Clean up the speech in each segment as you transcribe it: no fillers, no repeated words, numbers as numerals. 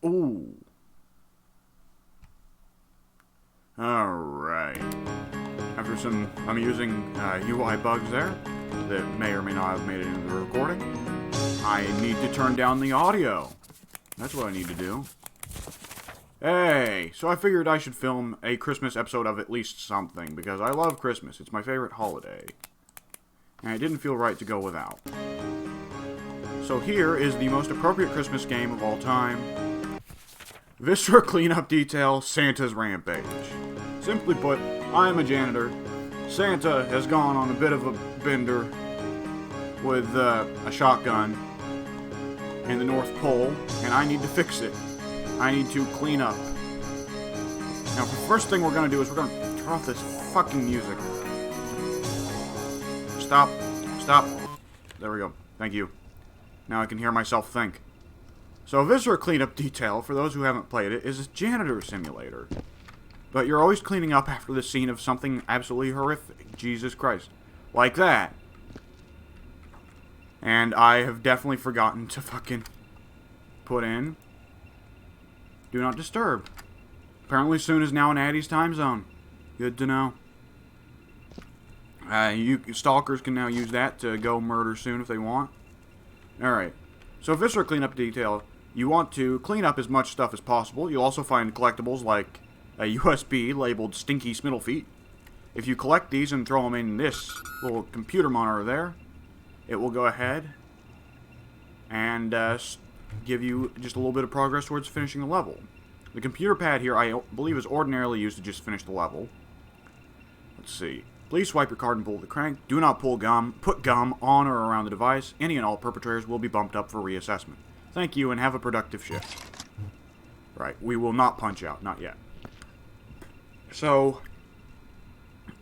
Ooh. Alright. After some amusing UI bugs there that may or may not have made it into the recording, I need to turn down the audio. That's what I need to do. Hey, so I figured I should film a Christmas episode of at least something, because I love Christmas. It's my favorite holiday. And it didn't feel right to go without. So here is the most appropriate Christmas game of all time. Viscera Cleanup Detail, Santa's Rampage. Simply put, I am a janitor. Santa has gone on a bit of a bender with a shotgun in the North Pole, and I need to fix it. I need to clean up. Now, the first thing we're going to do is we're going to turn off this fucking music. Stop. Stop. There we go. Thank you. Now I can hear myself think. So, Viscera Cleanup Detail, for those who haven't played it, is a janitor simulator. But you're always cleaning up after the scene of something absolutely horrific. Jesus Christ. Like that. And I have definitely forgotten to fucking put in Do Not Disturb. Apparently soon is now in Addie's time zone. Good to know. You stalkers can now use that to go murder soon if they want. Alright. So Viscera Cleanup Detail, you want to clean up as much stuff as possible. You'll also find collectibles like a USB labeled Stinky Smiddlefeet. If you collect these and throw them in this little computer monitor there, it will go ahead and give you just a little bit of progress towards finishing the level. The computer pad here, I believe, is ordinarily used to just finish the level. Let's see. Please swipe your card and pull the crank. Do not pull gum. Put gum on or around the device. Any and all perpetrators will be bumped up for reassessment. Thank you and have a productive shift. Right, we will not punch out. Not yet. So,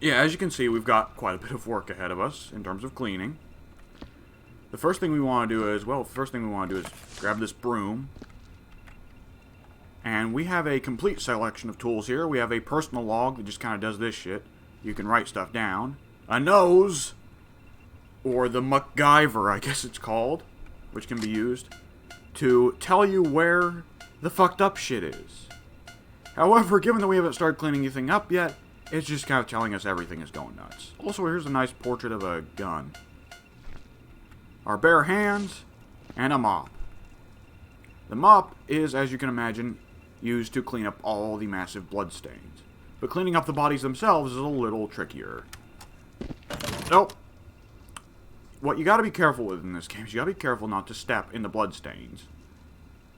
yeah, as you can see, we've got quite a bit of work ahead of us in terms of cleaning. The first thing we want to do is, grab this broom. And we have a complete selection of tools here. We have a personal log that just kind of does this shit. You can write stuff down. A nose, or the MacGyver, I guess it's called, which can be used to tell you where the fucked up shit is. However, given that we haven't started cleaning anything up yet, it's just kind of telling us everything is going nuts. Also, here's a nice portrait of a gun. Our bare hands, and a mop. The mop is, as you can imagine, used to clean up all the massive blood stains. But cleaning up the bodies themselves is a little trickier. Nope. What you gotta be careful with in this game is you gotta be careful not to step in the blood stains.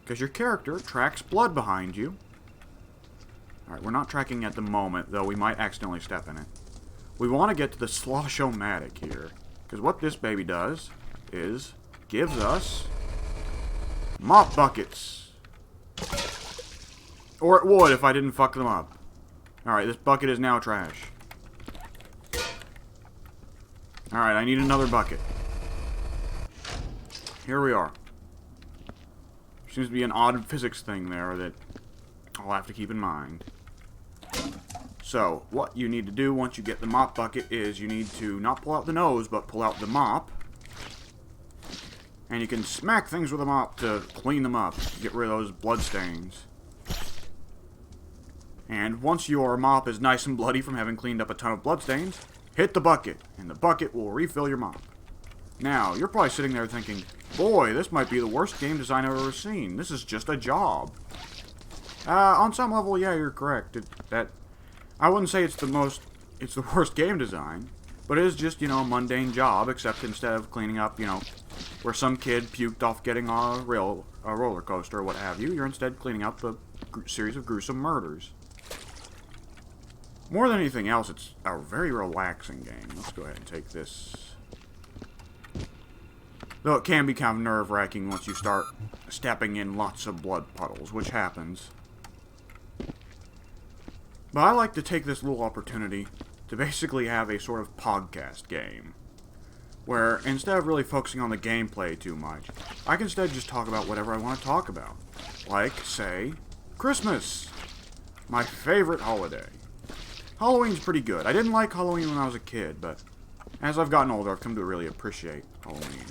Because your character tracks blood behind you. Alright, we're not tracking at the moment, though we might accidentally step in it. We want to get to the slosh-o-matic here. Because what this baby does is gives us mop buckets. Or it would if I didn't fuck them up. Alright, this bucket is now trash. Alright, I need another bucket. Here we are. Seems to be an odd physics thing there that I'll have to keep in mind. So, what you need to do once you get the mop bucket is you need to not pull out the nose, but pull out the mop. And you can smack things with a mop to clean them up, get rid of those blood stains. And once your mop is nice and bloody from having cleaned up a ton of bloodstains, hit the bucket, and the bucket will refill your mop. Now, you're probably sitting there thinking, boy, this might be the worst game design I've ever seen. This is just a job. On some level, yeah, you're correct. I wouldn't say it's the worst game design, but it is just, a mundane job, except instead of cleaning up, where some kid puked off getting a roller coaster or what have you, you're instead cleaning up a series of gruesome murders. More than anything else, it's a very relaxing game. Let's go ahead and take this. Though it can be kind of nerve-wracking once you start stepping in lots of blood puddles, which happens. But I like to take this little opportunity to basically have a sort of podcast game. Where, instead of really focusing on the gameplay too much, I can instead just talk about whatever I want to talk about. Like, say, Christmas! My favorite holiday. Halloween's pretty good. I didn't like Halloween when I was a kid, but as I've gotten older, I've come to really appreciate Halloween.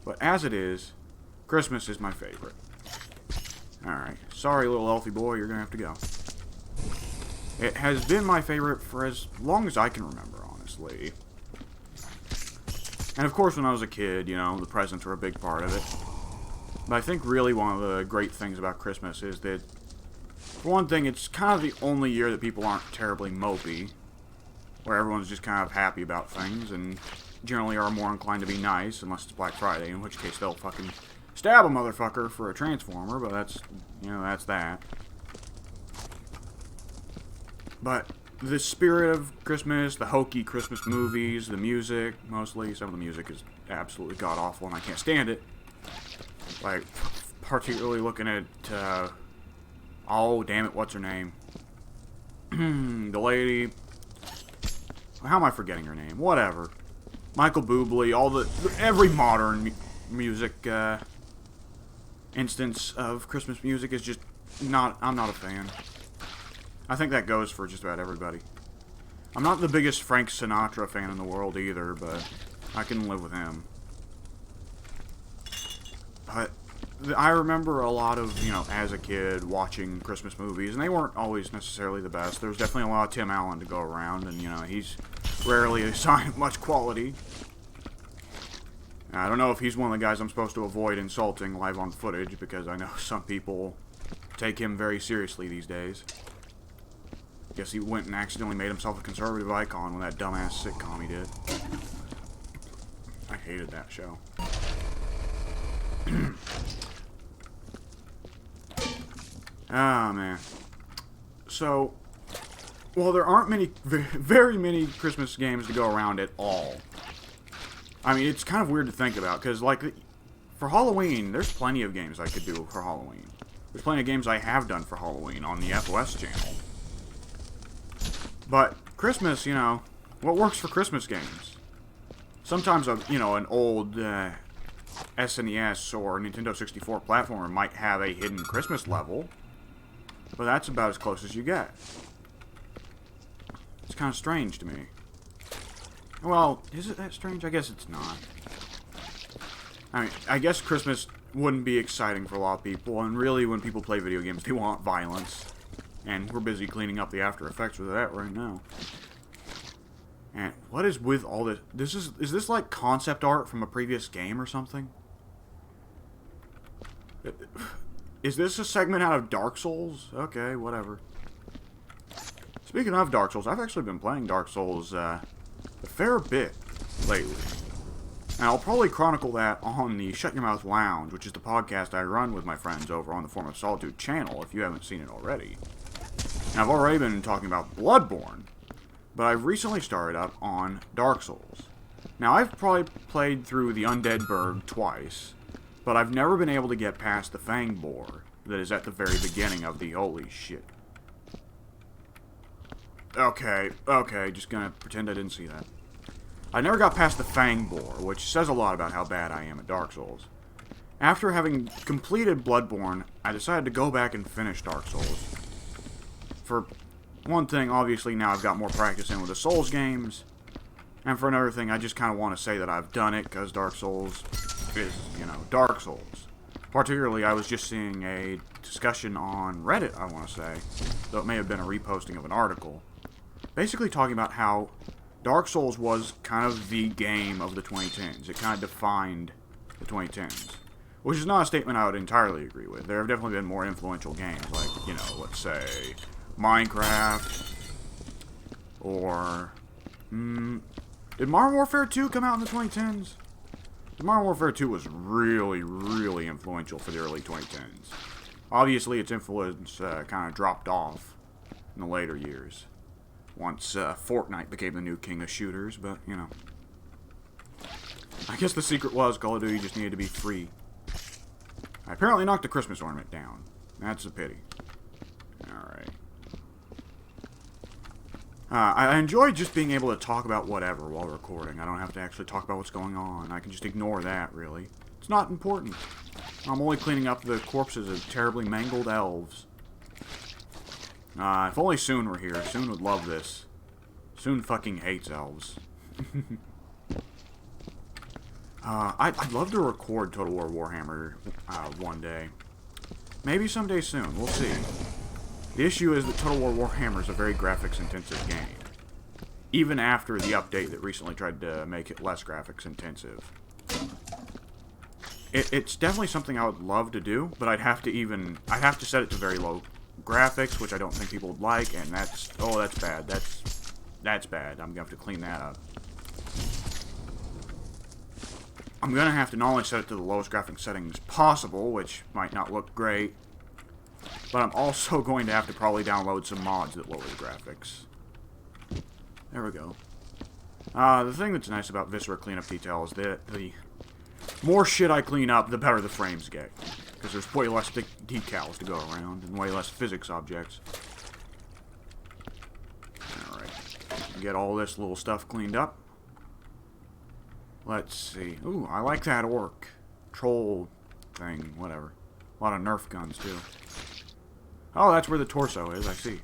But as it is, Christmas is my favorite. Alright. Sorry, little elfie boy, you're gonna have to go. It has been my favorite for as long as I can remember, honestly. And of course, when I was a kid, you know, the presents were a big part of it. But I think really one of the great things about Christmas is that, for one thing, it's kind of the only year that people aren't terribly mopey. Where everyone's just kind of happy about things, and generally are more inclined to be nice, unless it's Black Friday, in which case they'll fucking stab a motherfucker for a transformer, but that's, you know, that's that. But the spirit of Christmas, the hokey Christmas movies, the music, mostly. Some of the music is absolutely god-awful, and I can't stand it. Like, particularly looking at, oh, damn it, what's her name? The lady... How am I forgetting her name? Whatever. Michael Bublé, every modern music, instance of Christmas music is just not, I'm not a fan. I think that goes for just about everybody. I'm not the biggest Frank Sinatra fan in the world either, but I can live with him. But I remember a lot of, you know, as a kid, watching Christmas movies, and they weren't always necessarily the best. There was definitely a lot of Tim Allen to go around, and, you know, he's rarely a sign of much quality. I don't know if he's one of the guys I'm supposed to avoid insulting live on footage, because I know some people take him very seriously these days. Guess he went and accidentally made himself a conservative icon with that dumbass sitcom he did. I hated that show. Ah, man. So, well, there aren't many, very many Christmas games to go around at all. I mean, it's kind of weird to think about, because, like, for Halloween, there's plenty of games I could do for Halloween. There's plenty of games I have done for Halloween on the FOS channel. But Christmas, you know, what works for Christmas games? Sometimes, you know, an old SNES or Nintendo 64 platformer might have a hidden Christmas level, but that's about as close as you get. It's kind of strange to me. Well, is it that strange? I guess it's not. I mean, I guess Christmas wouldn't be exciting for a lot of people, and really when people play video games, they want violence. And we're busy cleaning up the after effects with that right now. And what is with all this? Is this like concept art from a previous game or something? Is this a segment out of Dark Souls? Okay, whatever. Speaking of Dark Souls, I've actually been playing Dark Souls a fair bit lately. And I'll probably chronicle that on the Shut Your Mouth Lounge, which is the podcast I run with my friends over on the Form of Solitude channel, if you haven't seen it already. And I've already been talking about Bloodborne, but I've recently started up on Dark Souls. Now, I've probably played through the Undead Burg twice, but I've never been able to get past the Fang Boar that is at the very beginning of the holy shit. Okay, just gonna pretend I didn't see that. I never got past the Fang Boar, which says a lot about how bad I am at Dark Souls. After having completed Bloodborne, I decided to go back and finish Dark Souls. For one thing, obviously now I've got more practice in with the Souls games. And for another thing, I just kind of want to say that I've done it, because Dark Souls is, you know, Dark Souls. Particularly, I was just seeing a discussion on Reddit, I want to say, though it may have been a reposting of an article, basically talking about how Dark Souls was kind of the game of the 2010s. It kind of defined the 2010s. Which is not a statement I would entirely agree with. There have definitely been more influential games, like, you know, let's say Minecraft, or, did Modern Warfare 2 come out in the 2010s? Modern Warfare 2 was really, really influential for the early 2010s. Obviously, its influence kind of dropped off in the later years, once Fortnite became the new king of shooters, but, you know. I guess the secret was Call of Duty just needed to be free. I apparently knocked the Christmas ornament down. That's a pity. Alright. I enjoy just being able to talk about whatever while recording. I don't have to actually talk about what's going on. I can just ignore that, really. It's not important. I'm only cleaning up the corpses of terribly mangled elves. If only Soon were here. Soon would love this. Soon fucking hates elves. I'd love to record Total War Warhammer one day. Maybe someday soon. We'll see. The issue is that Total War Warhammer is a very graphics-intensive game. Even after the update that recently tried to make it less graphics-intensive. It's definitely something I would love to do, but I'd have to set it to very low graphics, which I don't think people would like, and that's bad. That's bad. I'm gonna have to clean that up. I'm gonna have to not only set it to the lowest graphics settings possible, which might not look great, but I'm also going to have to probably download some mods that lower the graphics. There we go. The thing that's nice about Viscera cleanup detail is that the more shit I clean up, the better the frames get. Because there's way less decals to go around, and way less physics objects. Alright. Get all this little stuff cleaned up. Let's see. Ooh, I like that orc. Troll thing, whatever. A lot of Nerf guns, too. Oh, that's where the torso is, I see.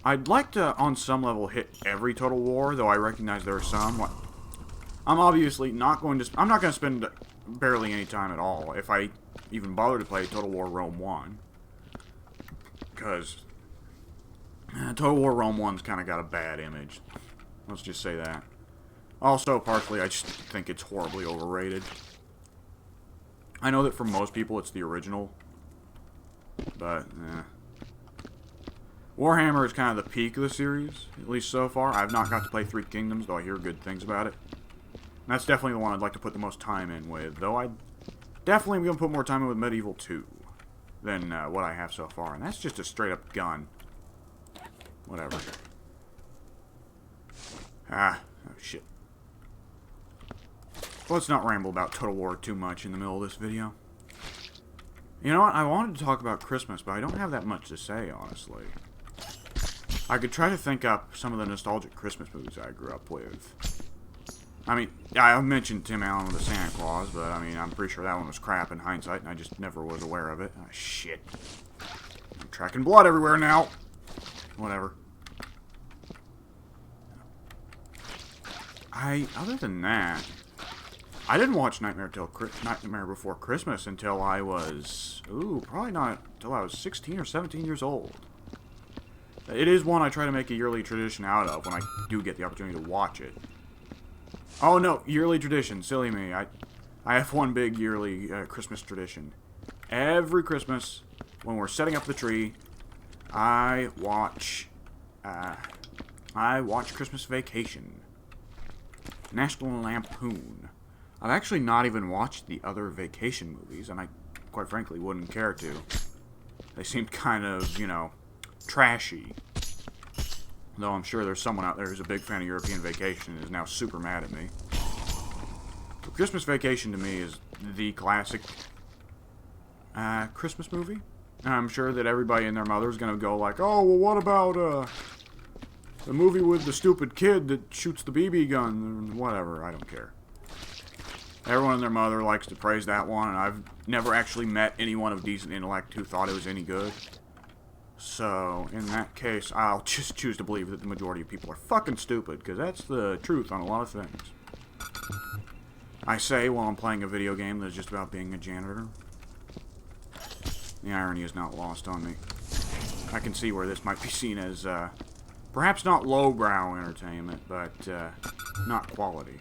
I'd like to, on some level, hit every Total War, though I recognize there are some. I'm obviously not going to... I'm not going to spend barely any time at all, if I even bother to play Total War Rome 1. Because Total War Rome 1's kind of got a bad image. Let's just say that. Also, partially, I just think it's horribly overrated. I know that for most people, it's the original. But, Warhammer is kind of the peak of the series, at least so far. I've not got to play Three Kingdoms, though I hear good things about it. And that's definitely the one I'd like to put the most time in with, though I definitely am going to put more time in with Medieval 2 than what I have so far. And that's just a straight-up gun. Whatever. Oh shit. Let's not ramble about Total War too much in the middle of this video. You know what? I wanted to talk about Christmas, but I don't have that much to say, honestly. I could try to think up some of the nostalgic Christmas movies I grew up with. I mean, I mentioned Tim Allen with the Santa Claus, but I mean, I'm pretty sure that one was crap in hindsight, and I just never was aware of it. Ah, shit. I'm tracking blood everywhere now. Whatever. Other than that, I didn't watch Nightmare Before Christmas until I was, probably not until I was 16 or 17 years old. It is one I try to make a yearly tradition out of when I do get the opportunity to watch it. Oh no, yearly tradition, silly me. I have one big yearly Christmas tradition. Every Christmas, when we're setting up the tree, I watch Christmas Vacation. National Lampoon. I've actually not even watched the other Vacation movies, and I, quite frankly, wouldn't care to. They seemed kind of, you know, trashy. Though I'm sure there's someone out there who's a big fan of European Vacation and is now super mad at me. But Christmas Vacation to me is the classic Christmas movie. And I'm sure that everybody and their mother is going to go like, oh, well, what about the movie with the stupid kid that shoots the BB gun? Whatever, I don't care. Everyone and their mother likes to praise that one, and I've never actually met anyone of decent intellect who thought it was any good. So, in that case, I'll just choose to believe that the majority of people are fucking stupid, because that's the truth on a lot of things. I say while I'm playing a video game that's just about being a janitor. The irony is not lost on me. I can see where this might be seen as, perhaps not lowbrow entertainment, but, not quality.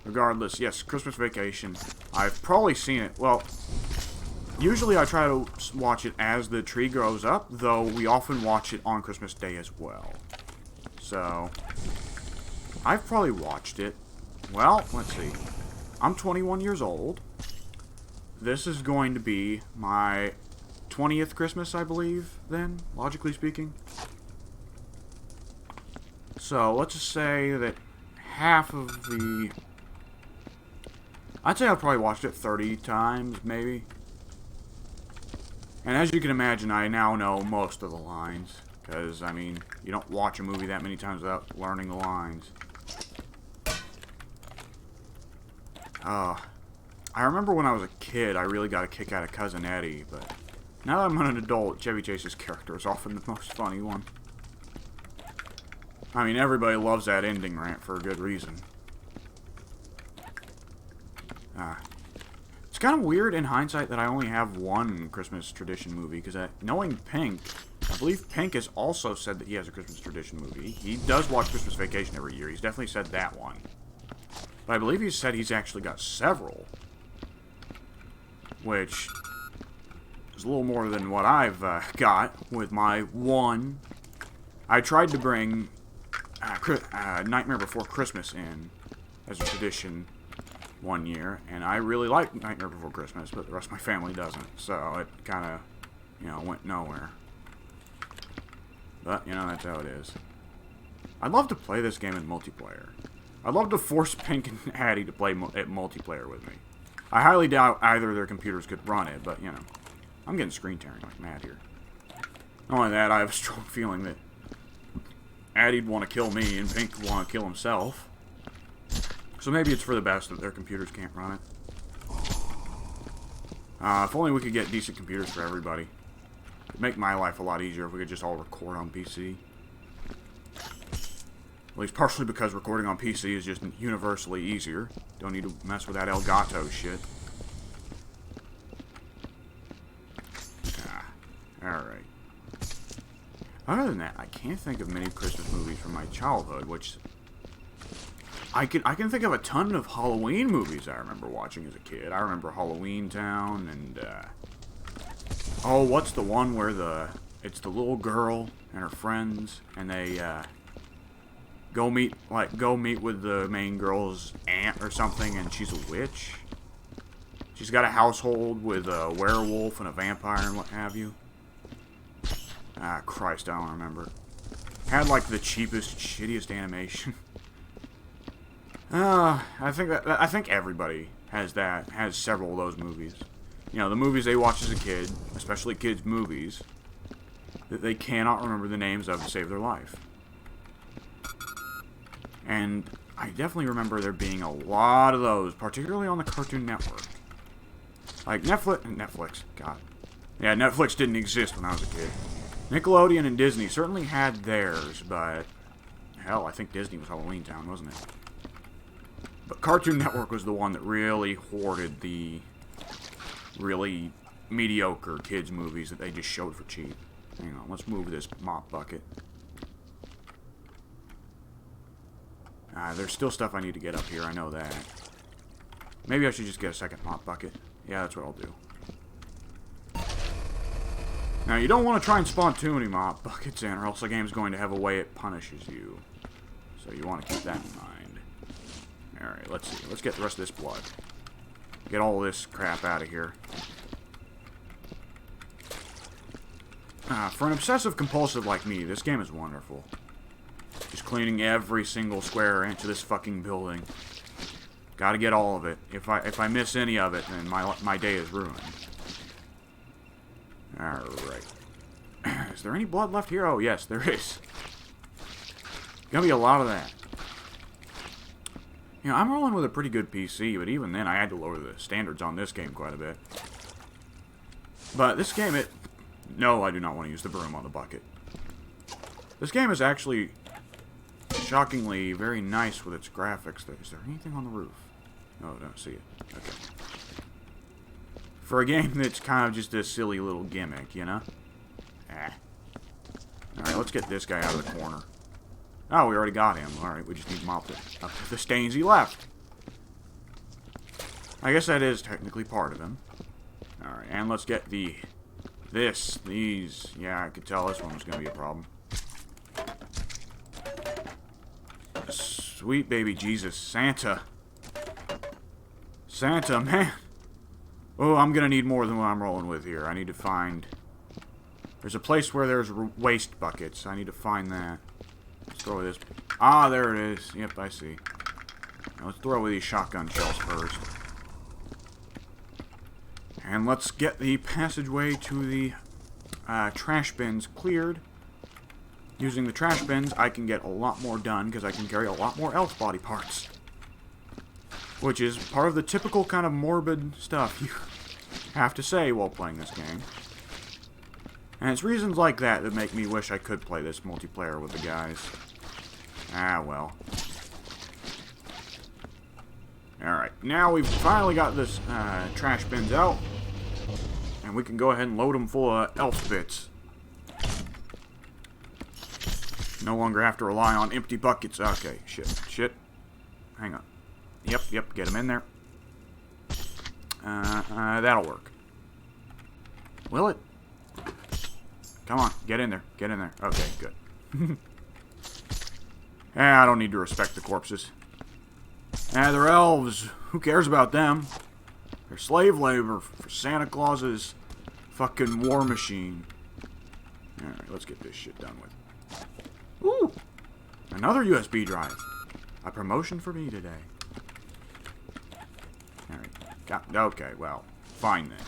Regardless, yes, Christmas Vacation. I've probably seen it, well, usually I try to watch it as the tree grows up, though we often watch it on Christmas Day as well. So, I've probably watched it. Well, let's see. I'm 21 years old. This is going to be my 20th Christmas, I believe, then, logically speaking. So, let's just say that half of the... I'd say I've probably watched it 30 times, maybe. And as you can imagine, I now know most of the lines. Because, I mean, you don't watch a movie that many times without learning the lines. I remember when I was a kid, I really got a kick out of Cousin Eddie, but now that I'm an adult, Chevy Chase's character is often the most funny one. I mean, everybody loves that ending rant for a good reason. It's kind of weird in hindsight that I only have one Christmas tradition movie, because knowing Pink, I believe Pink has also said that he has a Christmas tradition movie. He does watch Christmas Vacation every year. He's definitely said that one. But I believe he said he's actually got several. Which is a little more than what I've got with my one. I tried to bring Nightmare Before Christmas in as a tradition one year, and I really like Nightmare Before Christmas, but the rest of my family doesn't, so it kind of, you know, went nowhere. But, you know, that's how it is. I'd love to play this game in multiplayer. I'd love to force Pink and Addie to play multiplayer with me. I highly doubt either of their computers could run it, but, you know, I'm getting screen tearing like mad here. Not only that, I have a strong feeling that Addie'd want to kill me and Pink would want to kill himself. So maybe it's for the best that their computers can't run it. If only we could get decent computers for everybody. It'd make my life a lot easier if we could just all record on PC. At least partially because recording on PC is just universally easier. Don't need to mess with that Elgato shit. Alright. Other than that, I can't think of many Christmas movies from my childhood, which... I can think of a ton of Halloween movies I remember watching as a kid. I remember Halloween Town and, oh, what's the one where it's the little girl and her friends, and they, go meet with the main girl's aunt or something, and she's a witch? She's got a household with a werewolf and a vampire and what have you. Ah, Christ, I don't remember. Had, like, the cheapest, shittiest animation. I think everybody has several of those movies. You know, the movies they watched as a kid, especially kids' movies, that they cannot remember the names of to save their life. And I definitely remember there being a lot of those, particularly on the Cartoon Network. Like Netflix, God. Yeah, Netflix didn't exist when I was a kid. Nickelodeon and Disney certainly had theirs, but hell, I think Disney was Halloween Town, wasn't it? But Cartoon Network was the one that really hoarded the really mediocre kids' movies that they just showed for cheap. Hang on, let's move this mop bucket. There's still stuff I need to get up here, I know that. Maybe I should just get a second mop bucket. Yeah, that's what I'll do. Now, you don't want to try and spawn too many mop buckets in, or else the game's going to have a way it punishes you. So you want to keep that in mind. Alright, let's see. Let's get the rest of this blood. Get all this crap out of here. For an obsessive-compulsive like me, this game is wonderful. Just cleaning every single square inch of this fucking building. Gotta get all of it. If I miss any of it, then my day is ruined. Alright. Is there any blood left here? Oh, yes, there is. Gonna be a lot of that. You know, I'm rolling with a pretty good PC, but even then I had to lower the standards on this game quite a bit. But this game, no, I do not want to use the broom on the bucket. This game is actually shockingly very nice with its graphics. Is there anything on the roof? No, I don't see it. Okay. For a game that's kind of just a silly little gimmick, you know? Alright, let's get this guy out of the corner. Oh, we already got him. Alright, we just need to mop it up to the stains he left. I guess that is technically part of him. Alright, and let's get these. Yeah, I could tell this one was going to be a problem. Sweet baby Jesus. Santa. Santa, man. Oh, I'm going to need more than what I'm rolling with here. I need to find... There's a place where there's waste buckets. I need to find that. Let's throw this. Ah, there it is. Yep, I see. Now let's throw away these shotgun shells first. And let's get the passageway to the trash bins cleared. Using the trash bins, I can get a lot more done because I can carry a lot more elf body parts. Which is part of the typical kind of morbid stuff you have to say while playing this game. And it's reasons like that that make me wish I could play this multiplayer with the guys. Ah, well. Alright, now we've finally got this trash bins out. And we can go ahead and load them full of elf bits. No longer have to rely on empty buckets. Okay, shit. Hang on. Yep, get them in there. That'll work. Will it? Come on, get in there. Okay, good. I don't need to respect the corpses. They're elves. Who cares about them? They're slave labor for Santa Claus's fucking war machine. Alright, let's get this shit done with. Ooh! Another USB drive. A promotion for me today. Alright. Okay, well, fine then.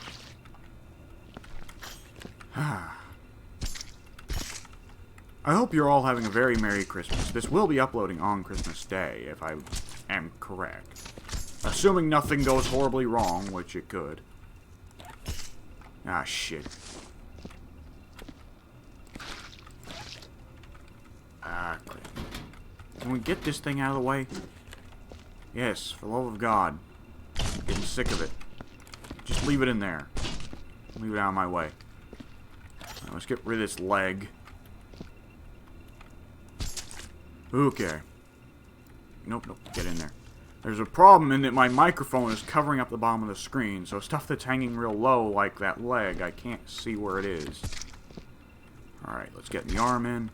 I hope you're all having a very Merry Christmas. This will be uploading on Christmas Day, if I am correct. Assuming nothing goes horribly wrong, which it could. Ah, shit. Can we get this thing out of the way? Yes, for the love of God. I'm getting sick of it. Just leave it in there. Leave it out of my way. Now, let's get rid of this leg. Okay. Nope, get in there. There's a problem in that my microphone is covering up the bottom of the screen, so stuff that's hanging real low, like that leg, I can't see where it is. Alright, let's get the arm in.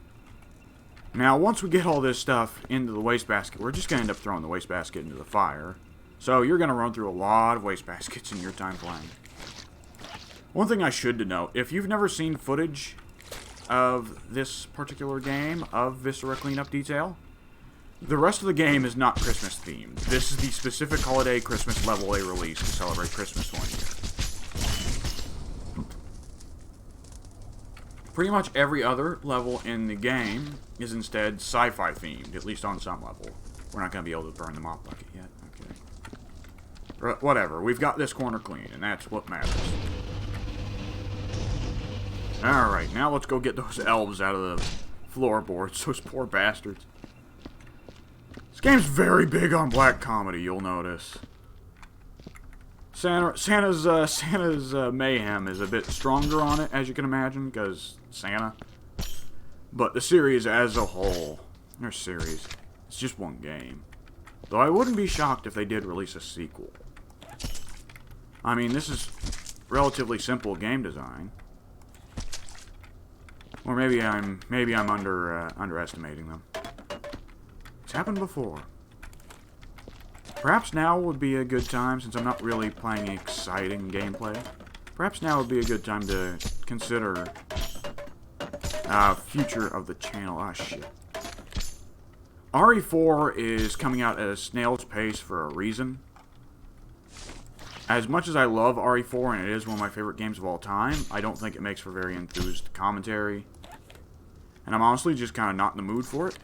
Now, once we get all this stuff into the wastebasket, we're just going to end up throwing the wastebasket into the fire. So, you're going to run through a lot of wastebaskets in your time playing. One thing I should note, if you've never seen footage of this particular game, of Viscera Cleanup Detail, the rest of the game is not Christmas themed. This is the specific holiday Christmas level they released to celebrate Christmas one year. Pretty much every other level in the game is instead sci-fi themed, at least on some level. We're not going to be able to burn the mop bucket yet. Okay. Whatever, we've got this corner clean, and that's what matters. Alright, now let's go get those elves out of the floorboards, those poor bastards. This game's very big on black comedy, you'll notice. Santa's mayhem is a bit stronger on it, as you can imagine, because Santa. But the series as a whole, it's just one game. Though I wouldn't be shocked if they did release a sequel. I mean, this is relatively simple game design. Or maybe I'm underestimating them. It's happened before. Perhaps now would be a good time, since I'm not really playing exciting gameplay. Perhaps now would be a good time to consider future of the channel. Ah, shit. RE4 is coming out at a snail's pace for a reason. As much as I love RE4, and it is one of my favorite games of all time, I don't think it makes for very enthused commentary. And I'm honestly just kind of not in the mood for it.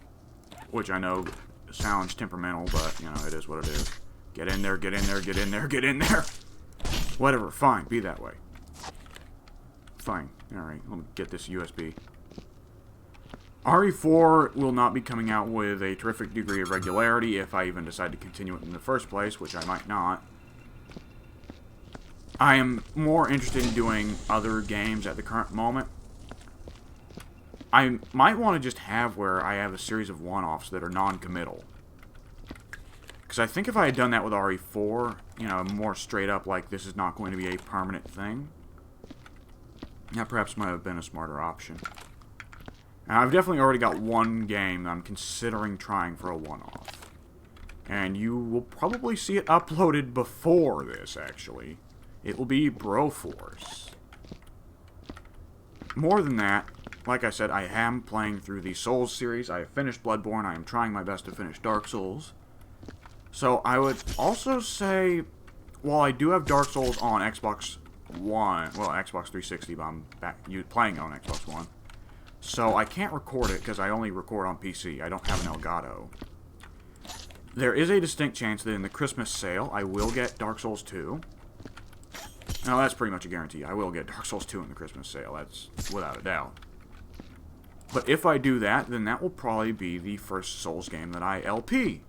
Which I know sounds temperamental, but, you know, it is what it is. Get in there, get in there, get in there, get in there! Whatever, fine, be that way. Fine. Alright, let me get this USB. RE4 will not be coming out with a terrific degree of regularity if I even decide to continue it in the first place, which I might not. I am more interested in doing other games at the current moment. I might want to just have where I have a series of one-offs that are non-committal. Because I think if I had done that with RE4, you know, more straight up, like, this is not going to be a permanent thing, that perhaps might have been a smarter option. And I've definitely already got one game that I'm considering trying for a one-off. And you will probably see it uploaded before this, actually. It will be Broforce. More than that, like I said, I am playing through the Souls series. I have finished Bloodborne. I am trying my best to finish Dark Souls. So I would also say, while I do have Dark Souls on Xbox One, well, Xbox 360, but I'm playing on Xbox One. So I can't record it because I only record on PC. I don't have an Elgato. There is a distinct chance that in the Christmas sale, I will get Dark Souls 2. Now, that's pretty much a guarantee. I will get Dark Souls 2 in the Christmas sale. That's without a doubt. But if I do that, then that will probably be the first Souls game that I LP.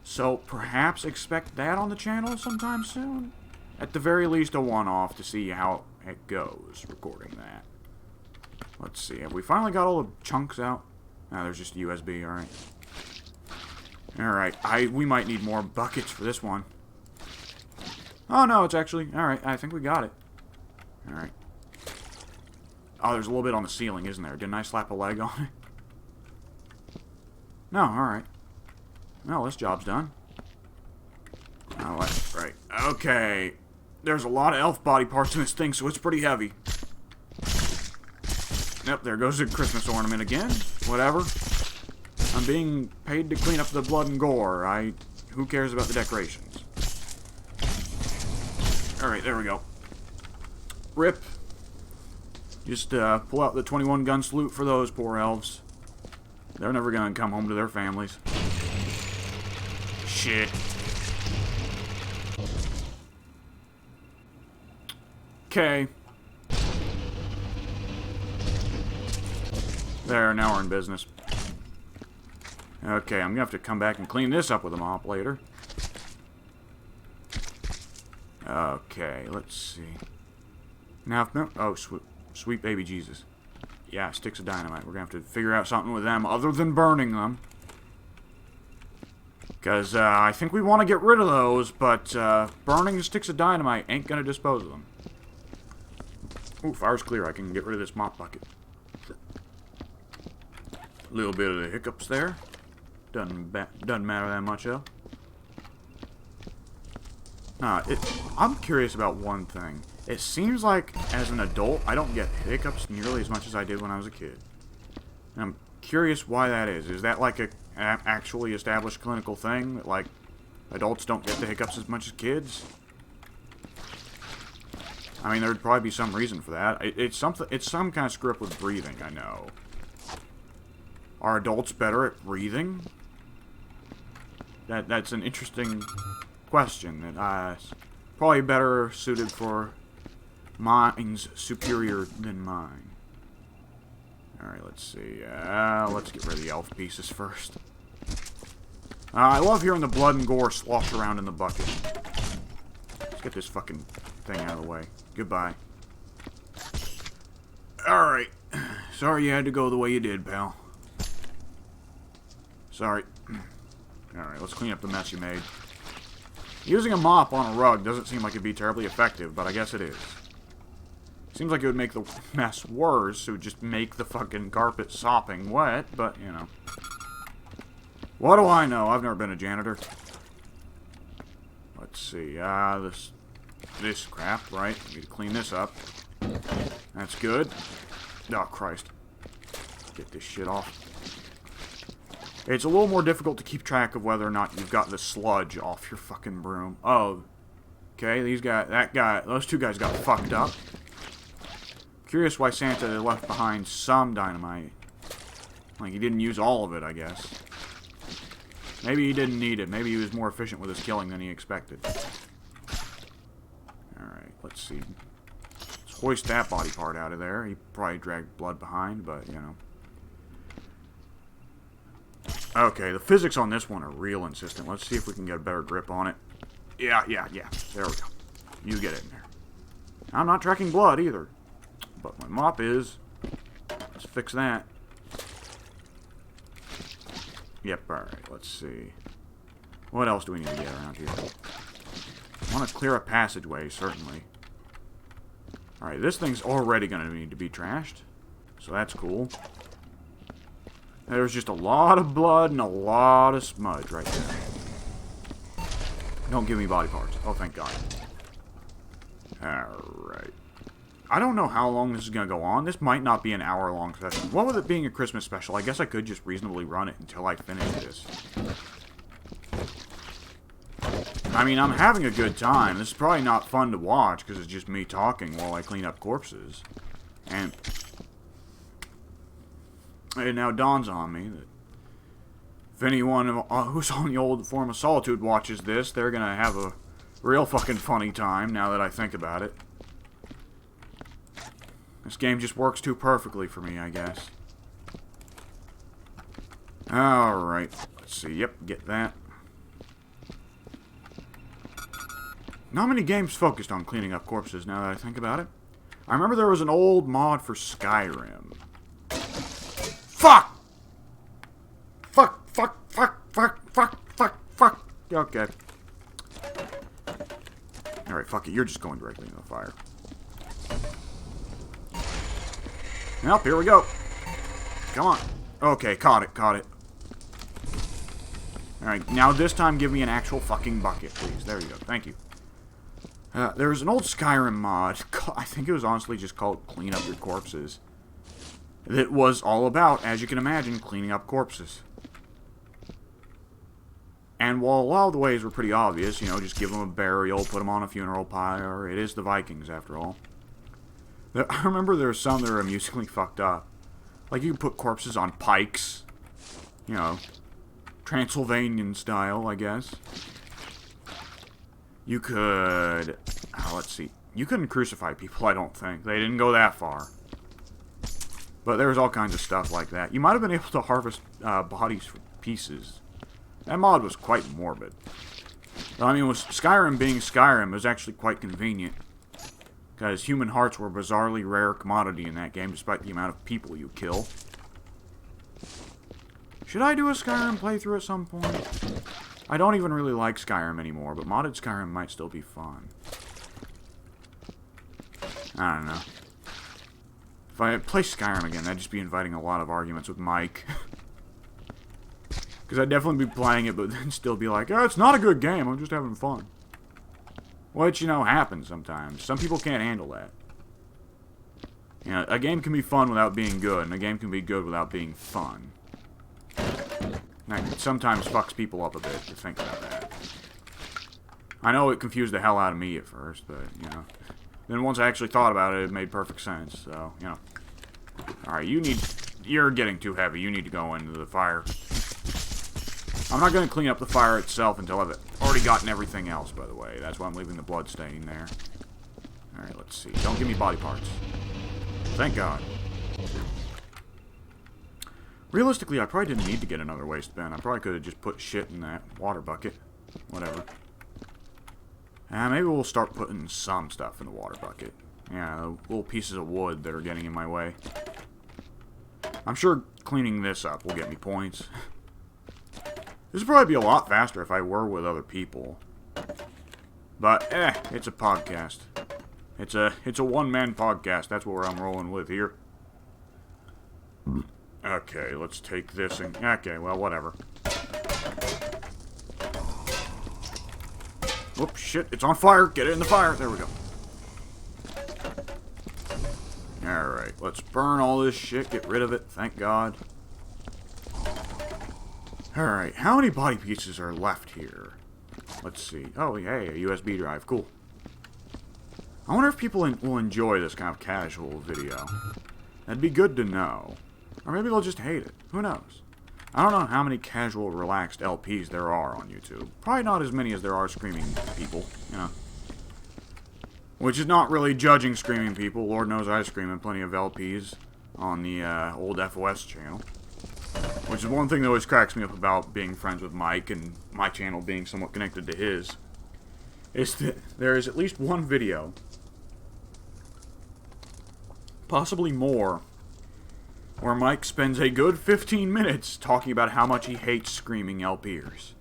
So perhaps expect that on the channel sometime soon. At the very least, a one-off to see how it goes, recording that. Let's see, have we finally got all the chunks out? No, there's just a USB, alright. Alright, we might need more buckets for this one. Oh no, it's actually, alright, I think we got it. Alright. Oh, there's a little bit on the ceiling, isn't there? Didn't I slap a leg on it? No, alright. Well, this job's done. Oh, right. Okay. There's a lot of elf body parts in this thing, so it's pretty heavy. Yep, there goes the Christmas ornament again. Whatever. I'm being paid to clean up the blood and gore. Who cares about the decorations? Alright, there we go. Rip. Just pull out the 21 gun salute for those poor elves. They're never gonna come home to their families. Shit. Okay. There, now we're in business. Okay, I'm gonna have to come back and clean this up with a mop later. Okay, let's see. Now, oh, sweet baby Jesus. Yeah, sticks of dynamite. We're gonna have to figure out something with them other than burning them. Because I think we want to get rid of those, but burning sticks of dynamite ain't gonna dispose of them. Ooh, fire's clear. I can get rid of this mop bucket. A little bit of the hiccups there. Doesn't matter that much, though. I'm curious about one thing. It seems like, as an adult, I don't get hiccups nearly as much as I did when I was a kid. And I'm curious why that is. Is that like an actually established clinical thing? That, like, adults don't get the hiccups as much as kids? I mean, there'd probably be some reason for that. It's some kind of screw up with breathing, I know. Are adults better at breathing? That's an interesting question that probably better suited for minds superior than mine. Alright, let's see. Let's get rid of the elf pieces first. I love hearing the blood and gore slosh around in the bucket. Let's get this fucking thing out of the way. Goodbye. Alright. Sorry you had to go the way you did, pal. Sorry. Alright, let's clean up the mess you made. Using a mop on a rug doesn't seem like it'd be terribly effective, but I guess it is. Seems like it would make the mess worse, it would just make the fucking carpet sopping wet, but, you know. What do I know? I've never been a janitor. Let's see, this crap, right? We need to clean this up. That's good. Oh, Christ. Get this shit off. It's a little more difficult to keep track of whether or not you've got the sludge off your fucking broom. Oh. Okay, those two guys got fucked up. Curious why Santa left behind some dynamite. Like, he didn't use all of it, I guess. Maybe he didn't need it. Maybe he was more efficient with his killing than he expected. Alright, let's see. Let's hoist that body part out of there. He probably dragged blood behind, but, you know. Okay, the physics on this one are real insistent. Let's see if we can get a better grip on it. Yeah. There we go. You get it in there. I'm not tracking blood, either. But my mop is. Let's fix that. Yep, alright, let's see. What else do we need to get around here? I want to clear a passageway, certainly. Alright, this thing's already going to need to be trashed. So that's cool. There's just a lot of blood and a lot of smudge right there. Don't give me body parts. Oh, thank God. Alright. I don't know how long this is going to go on. This might not be an hour-long session. What with it being a Christmas special, I guess I could just reasonably run it until I finish this. I mean, I'm having a good time. This is probably not fun to watch because it's just me talking while I clean up corpses. And it now dawns on me that if anyone who's on the old form of Solitude watches this, they're going to have a real fucking funny time now that I think about it. This game just works too perfectly for me, I guess. Alright. Let's see. Yep, get that. not many games focused on cleaning up corpses now that I think about it. I remember there was an old mod for Skyrim. Fuck! Fuck, fuck, fuck, fuck, fuck, fuck, fuck. Okay. Alright, fuck it. You're just going directly into the fire. Well, here we go. Come on. Okay, caught it, caught it. Alright, now this time give me an actual fucking bucket, please. There you go. Thank you. There was an old Skyrim mod. I think it was honestly just called Clean Up Your Corpses. That was all about, as you can imagine, cleaning up corpses. And while a lot of the ways were pretty obvious, you know, just give them a burial, put them on a funeral pyre, it is the Vikings, after all. I remember there were some that were amusingly fucked up. Like, you could put corpses on pikes. You know, Transylvanian style, I guess. You could... let's see. You couldn't crucify people, I don't think. They didn't go that far. But there was all kinds of stuff like that. You might have been able to harvest bodies for pieces. That mod was quite morbid. But, I mean, with Skyrim being Skyrim, it was actually quite convenient. Because human hearts were a bizarrely rare commodity in that game, despite the amount of people you kill. Should I do a Skyrim playthrough at some point? I don't even really like Skyrim anymore, but modded Skyrim might still be fun. I don't know. If I play Skyrim again, I'd just be inviting a lot of arguments with Mike. Because I'd definitely be playing it, but then still be like, oh, it's not a good game, I'm just having fun. Which, you know, happens sometimes. Some people can't handle that. You know, a game can be fun without being good, and a game can be good without being fun. And it sometimes fucks people up a bit to think about that. I know it confused the hell out of me at first, but, you know. Then once I actually thought about it, it made perfect sense, so, you know. Alright, you're getting too heavy. You need to go into the fire. I'm not going to clean up the fire itself until I've already gotten everything else, by the way. That's why I'm leaving the blood stain there. Alright, let's see. Don't give me body parts. Thank God. Realistically, I probably didn't need to get another waste bin. I probably could have just put shit in that water bucket. Whatever. Maybe we'll start putting some stuff in the water bucket. Yeah, little pieces of wood that are getting in my way. I'm sure cleaning this up will get me points. This would probably be a lot faster if I were with other people. But, it's a podcast. It's a one-man podcast. That's what I'm rolling with here. Okay, let's take this and... Okay, well, whatever. Whoops, shit, it's on fire. Get it in the fire. There we go. Alright, let's burn all this shit. Get rid of it. Thank God. Alright, how many body pieces are left here? Let's see. Oh, hey, a USB drive. Cool. I wonder if people will enjoy this kind of casual video. That'd be good to know. Or maybe they'll just hate it. Who knows? I don't know how many casual, relaxed LPs there are on YouTube. Probably not as many as there are screaming people, you know. Which is not really judging screaming people. Lord knows I scream in plenty of LPs on the old FOS channel. Which is one thing that always cracks me up about being friends with Mike and my channel being somewhat connected to his. Is that there is at least one video, possibly more, where Mike spends a good 15 minutes talking about how much he hates screaming LPers.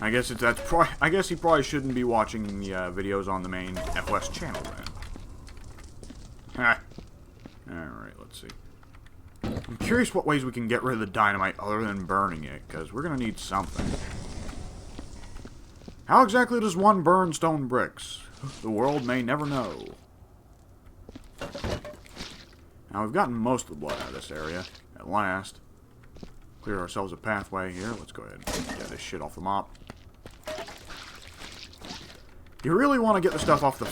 I guess I guess he probably shouldn't be watching the videos on the main FOS channel then. Alright, let's see. I'm curious what ways we can get rid of the dynamite other than burning it, because we're going to need something. How exactly does one burn stone bricks? The world may never know. Now, we've gotten most of the blood out of this area, at last. Clear ourselves a pathway here. Let's go ahead and get this shit off the mop. You really want to get the stuff off the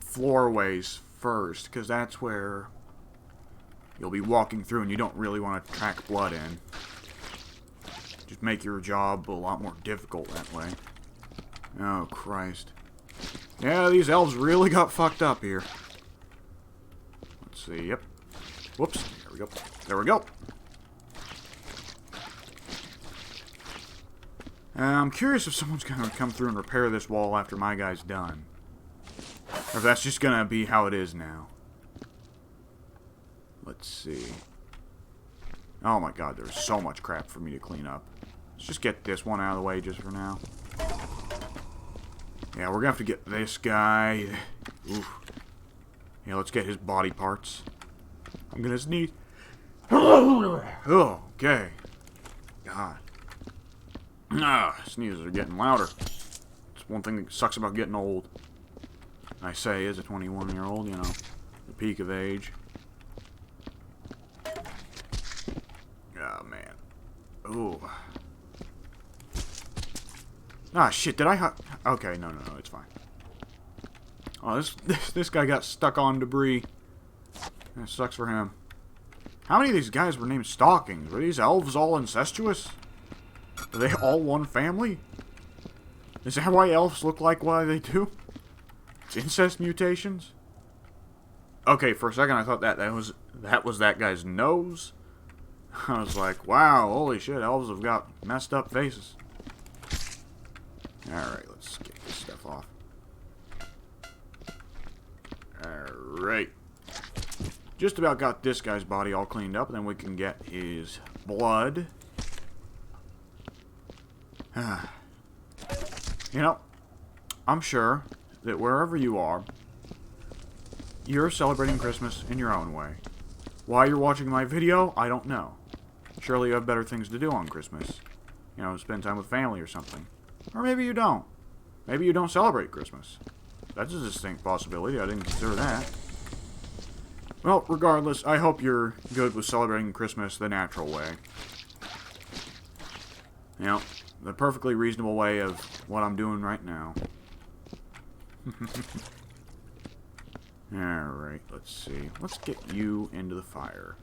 floorways first, because that's where you'll be walking through and you don't really want to track blood in. Just make your job a lot more difficult that way. Oh, Christ. Yeah, these elves really got fucked up here. Let's see, yep. Whoops, there we go. There we go. I'm curious if someone's going to come through and repair this wall after my guy's done. Or if that's just going to be how it is now. Let's see. Oh my god, there's so much crap for me to clean up. Let's just get this one out of the way just for now. Yeah, we're going to have to get this guy. Oof. Yeah, let's get his body parts. I'm going to sneeze. Oh, okay. God. Sneezes are getting louder. It's one thing that sucks about getting old. I say, as a 21-year-old, you know, the peak of age. Oh, man. Ooh. Ah, shit, did I... Okay, no, it's fine. Oh, this guy got stuck on debris. That sucks for him. How many of these guys were named Stalkings? Were these elves all incestuous? Are they all one family? Is that why elves look like what they do? It's incest mutations? Okay, for a second I thought that was that guy's nose. I was like, wow, holy shit, elves have got messed up faces. Alright, let's get this stuff off. Alright. Just about got this guy's body all cleaned up, and then we can get his blood. You know, I'm sure that wherever you are, you're celebrating Christmas in your own way. Why you're watching my video, I don't know. Surely you have better things to do on Christmas. You know, spend time with family or something. Or maybe you don't. Maybe you don't celebrate Christmas. That's a distinct possibility. I didn't consider that. Well, regardless, I hope you're good with celebrating Christmas the natural way. You know, the perfectly reasonable way of what I'm doing right now. Alright, let's see. Let's get you into the fire.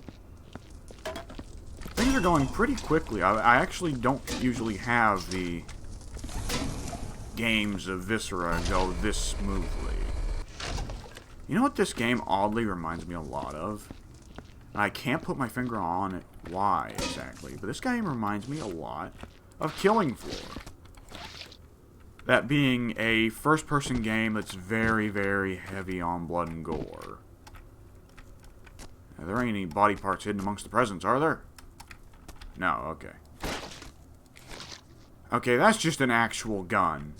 Things are going pretty quickly. I actually don't usually have the games of Viscera go this smoothly. You know what this game oddly reminds me a lot of? I can't put my finger on it why exactly, but this game reminds me a lot of Killing Floor. That being a first-person game that's very, very heavy on blood and gore. Now, there ain't any body parts hidden amongst the presents, are there? No, okay. Okay, that's just an actual gun.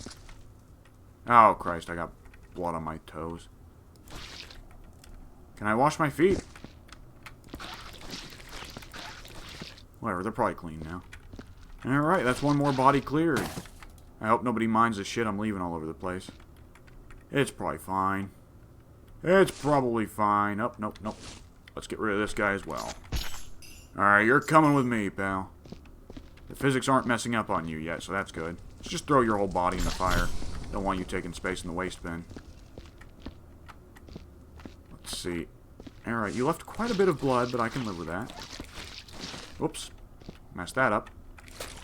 Oh, Christ, I got blood on my toes. Can I wash my feet? Whatever, they're probably clean now. Alright, that's one more body cleared. I hope nobody minds the shit I'm leaving all over the place. It's probably fine. It's probably fine. Oh, nope. Let's get rid of this guy as well. Alright, you're coming with me, pal. The physics aren't messing up on you yet, so that's good. Let's just throw your whole body in the fire. Don't want you taking space in the waste bin. Let's see. Alright, you left quite a bit of blood, but I can live with that. Oops. Messed that up.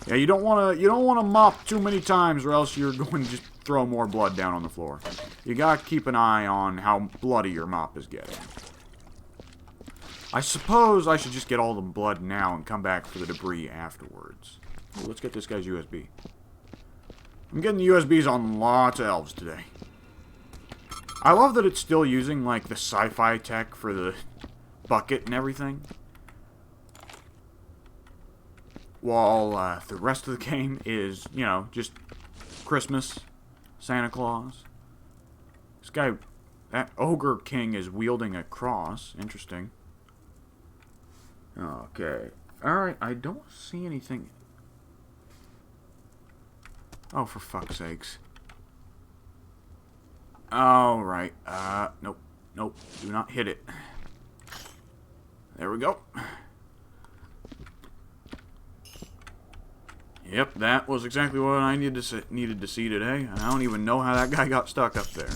Yeah, you don't want to mop too many times, or else you're going to just throw more blood down on the floor. You gotta keep an eye on how bloody your mop is getting. I suppose I should just get all the blood now and come back for the debris afterwards. Ooh, let's get this guy's USB. I'm getting the USBs on lots of elves today. I love that it's still using, like, the sci-fi tech for the bucket and everything. While the rest of the game is, you know, just Christmas, Santa Claus. This guy, that Ogre King is wielding a cross. Interesting. Okay. Alright, I don't see anything. Oh, for fuck's sakes. Alright. Nope. Nope. Do not hit it. There we go. Yep, that was exactly what I needed to see today. And I don't even know how that guy got stuck up there.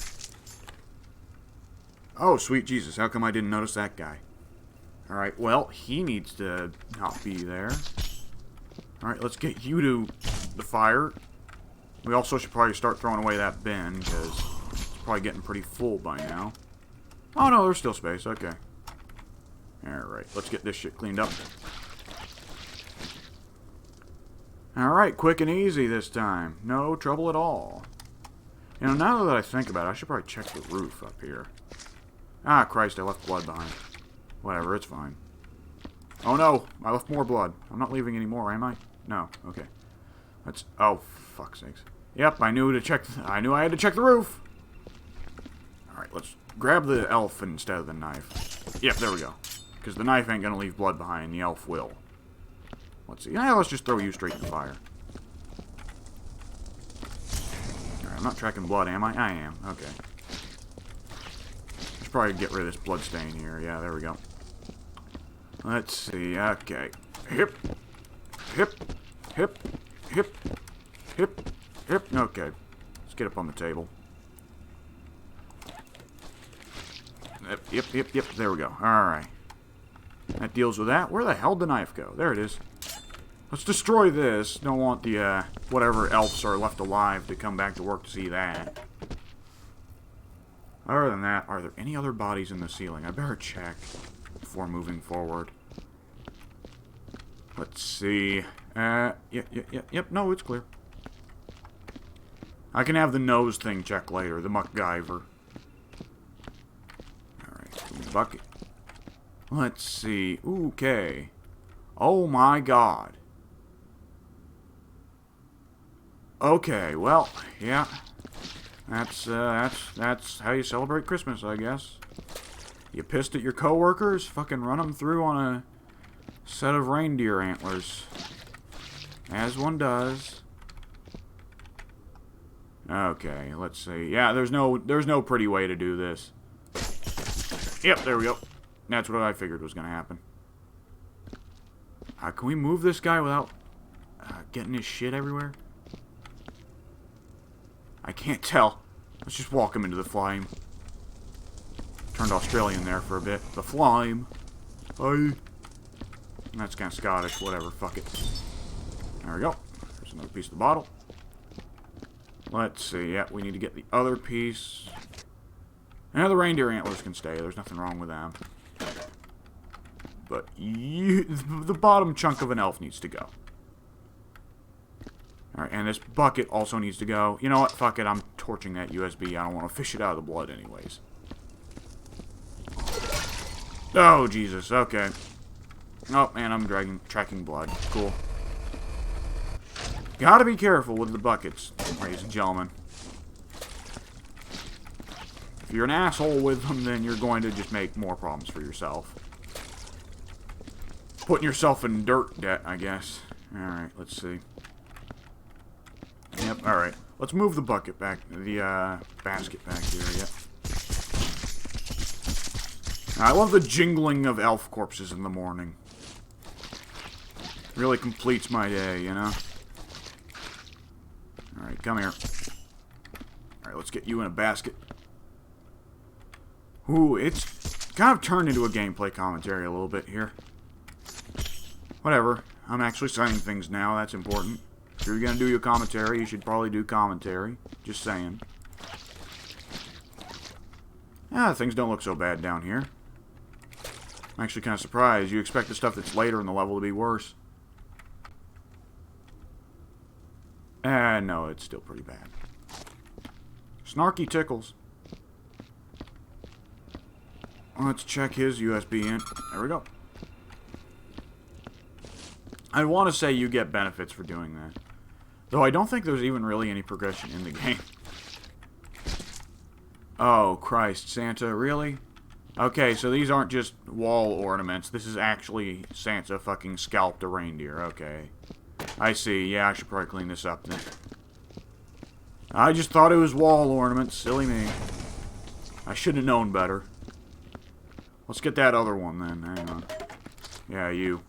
Oh, sweet Jesus. How come I didn't notice that guy? Alright, well, he needs to not be there. Alright, let's get you to the fire. We also should probably start throwing away that bin, because it's probably getting pretty full by now. Oh, no, there's still space. Okay. Alright, let's get this shit cleaned up. Alright, quick and easy this time. No trouble at all. You know, now that I think about it, I should probably check the roof up here. Ah, Christ, I left blood behind. Whatever, it's fine. Oh no, I left more blood. I'm not leaving any more, am I? No, okay. Let's... Oh, fuck's sakes. Yep, I knew I had to check the roof! Alright, let's grab the elf instead of the knife. Yep, there we go. Because the knife ain't gonna leave blood behind, the elf will. Let's see. Yeah, let's just throw you straight in the fire. Alright, I'm not tracking blood, am I? I am. Okay. I should probably get rid of this blood stain here. Yeah, there we go. Let's see. Okay. Hip. Hip. Hip. Hip. Hip. Hip. Okay. Let's get up on the table. Yep. There we go. Alright. That deals with that. Where the hell did the knife go? There it is. Let's destroy this. Don't want the, whatever elves are left alive to come back to work to see that. Other than that, are there any other bodies in the ceiling? I better check before moving forward. Let's see. Yep, no, it's clear. I can have the nose thing checked later, the MacGyver. Alright, bucket. Let's see. Okay. Oh my god. Okay, well, yeah. That's how you celebrate Christmas, I guess. You pissed at your coworkers? Fucking run them through on a set of reindeer antlers. As one does. Okay, let's see. Yeah, there's no pretty way to do this. Yep, there we go. That's what I figured was going to happen. Can we move this guy without getting his shit everywhere? I can't tell. Let's just walk him into the flame. Turned Australian there for a bit. The flame. Aye. That's kind of Scottish. Whatever. Fuck it. There we go. There's another piece of the bottle. Let's see. Yeah, we need to get the other piece. And the reindeer antlers can stay. There's nothing wrong with them. But the bottom chunk of an elf needs to go. Alright, and this bucket also needs to go. You know what? Fuck it. I'm torching that USB. I don't want to fish it out of the blood anyways. Oh, Jesus. Okay. Oh, man, I'm tracking blood. Cool. Gotta be careful with the buckets, ladies and gentlemen. If you're an asshole with them, then you're going to just make more problems for yourself. Putting yourself in dirt debt, I guess. Alright, let's see. Yep, alright. Let's move the bucket back, the basket back here, yep. I love the jingling of elf corpses in the morning. Really completes my day, you know? Alright, come here. Alright, let's get you in a basket. Ooh, it's kind of turned into a gameplay commentary a little bit here. Whatever. I'm actually saying things now. That's important. If you're going to do your commentary, you should probably do commentary. Just saying. Ah, things don't look so bad down here. I'm actually kind of surprised. You expect the stuff that's later in the level to be worse. No, it's still pretty bad. Snarky tickles. Let's check his USB in. There we go. I want to say you get benefits for doing that. Though I don't think there's even really any progression in the game. Oh, Christ, Santa, really? Okay, so these aren't just wall ornaments. This is actually Santa fucking scalped a reindeer. Okay. I see. Yeah, I should probably clean this up then. I just thought it was wall ornaments. Silly me. I should have known better. Let's get that other one then. Hang on. Yeah, you.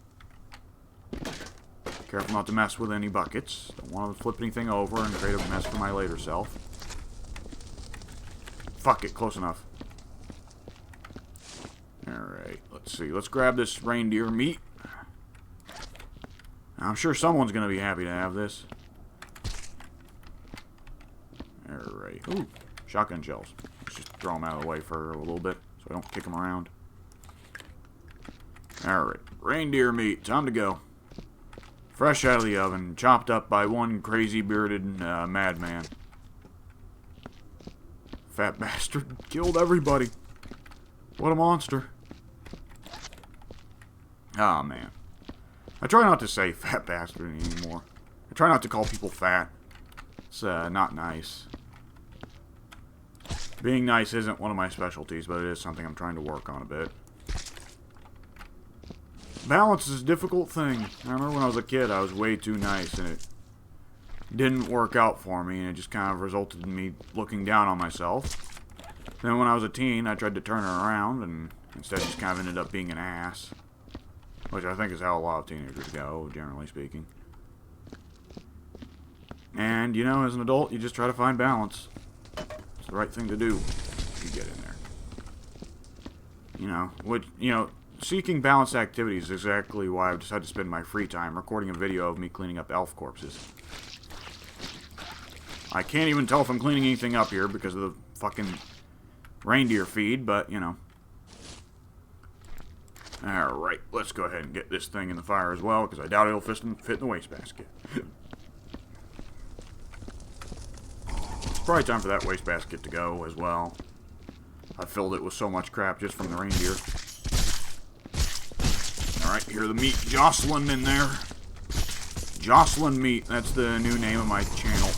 Careful not to mess with any buckets. Don't want to flip anything over and create a mess for my later self. Fuck it, close enough. Alright, let's see. Let's grab this reindeer meat. I'm sure someone's going to be happy to have this. Alright. Ooh, shotgun shells. Let's just throw them out of the way for a little bit so I don't kick them around. Alright, reindeer meat. Time to go. Fresh out of the oven, chopped up by one crazy bearded madman. Fat bastard killed everybody. What a monster. Oh, man. I try not to say fat bastard anymore. I try not to call people fat. It's not nice. Being nice isn't one of my specialties, but it is something I'm trying to work on a bit. Balance is a difficult thing. I remember when I was a kid, I was way too nice, and it didn't work out for me, and it just kind of resulted in me looking down on myself. Then when I was a teen, I tried to turn it around, and instead just kind of ended up being an ass. Which I think is how a lot of teenagers go, generally speaking. And, you know, as an adult, you just try to find balance. It's the right thing to do if you get in there. Seeking balanced activities is exactly why I've decided to spend my free time recording a video of me cleaning up elf corpses. I can't even tell if I'm cleaning anything up here because of the fucking reindeer feed, but, you know. Alright, let's go ahead and get this thing in the fire as well, because I doubt it'll fit in the wastebasket. It's probably time for that wastebasket to go as well. I filled it with so much crap just from the reindeer. Alright, hear the meat jostling in there. Jocelyn Meat, that's the new name of my channel.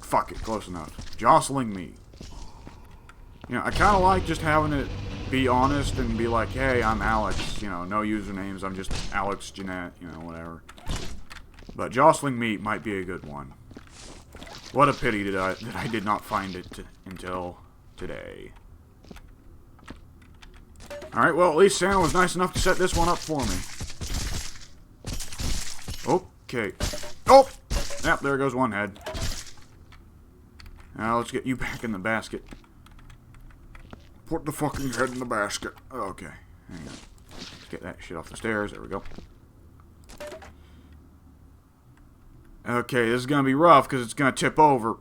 Fuck it, close enough. Jostling Meat. You know, I kind of like just having it be honest and be like, hey, I'm Alex. You know, no usernames, I'm just Alex Jeanette, you know, whatever. But Jostling Meat might be a good one. What a pity that I did not find it until today. Alright, well, at least Santa was nice enough to set this one up for me. Okay. Oh! Yep, there goes one head. Now, let's get you back in the basket. Put the fucking head in the basket. Okay, hang on. Let's get that shit off the stairs. There we go. Okay, this is gonna be rough because it's gonna tip over.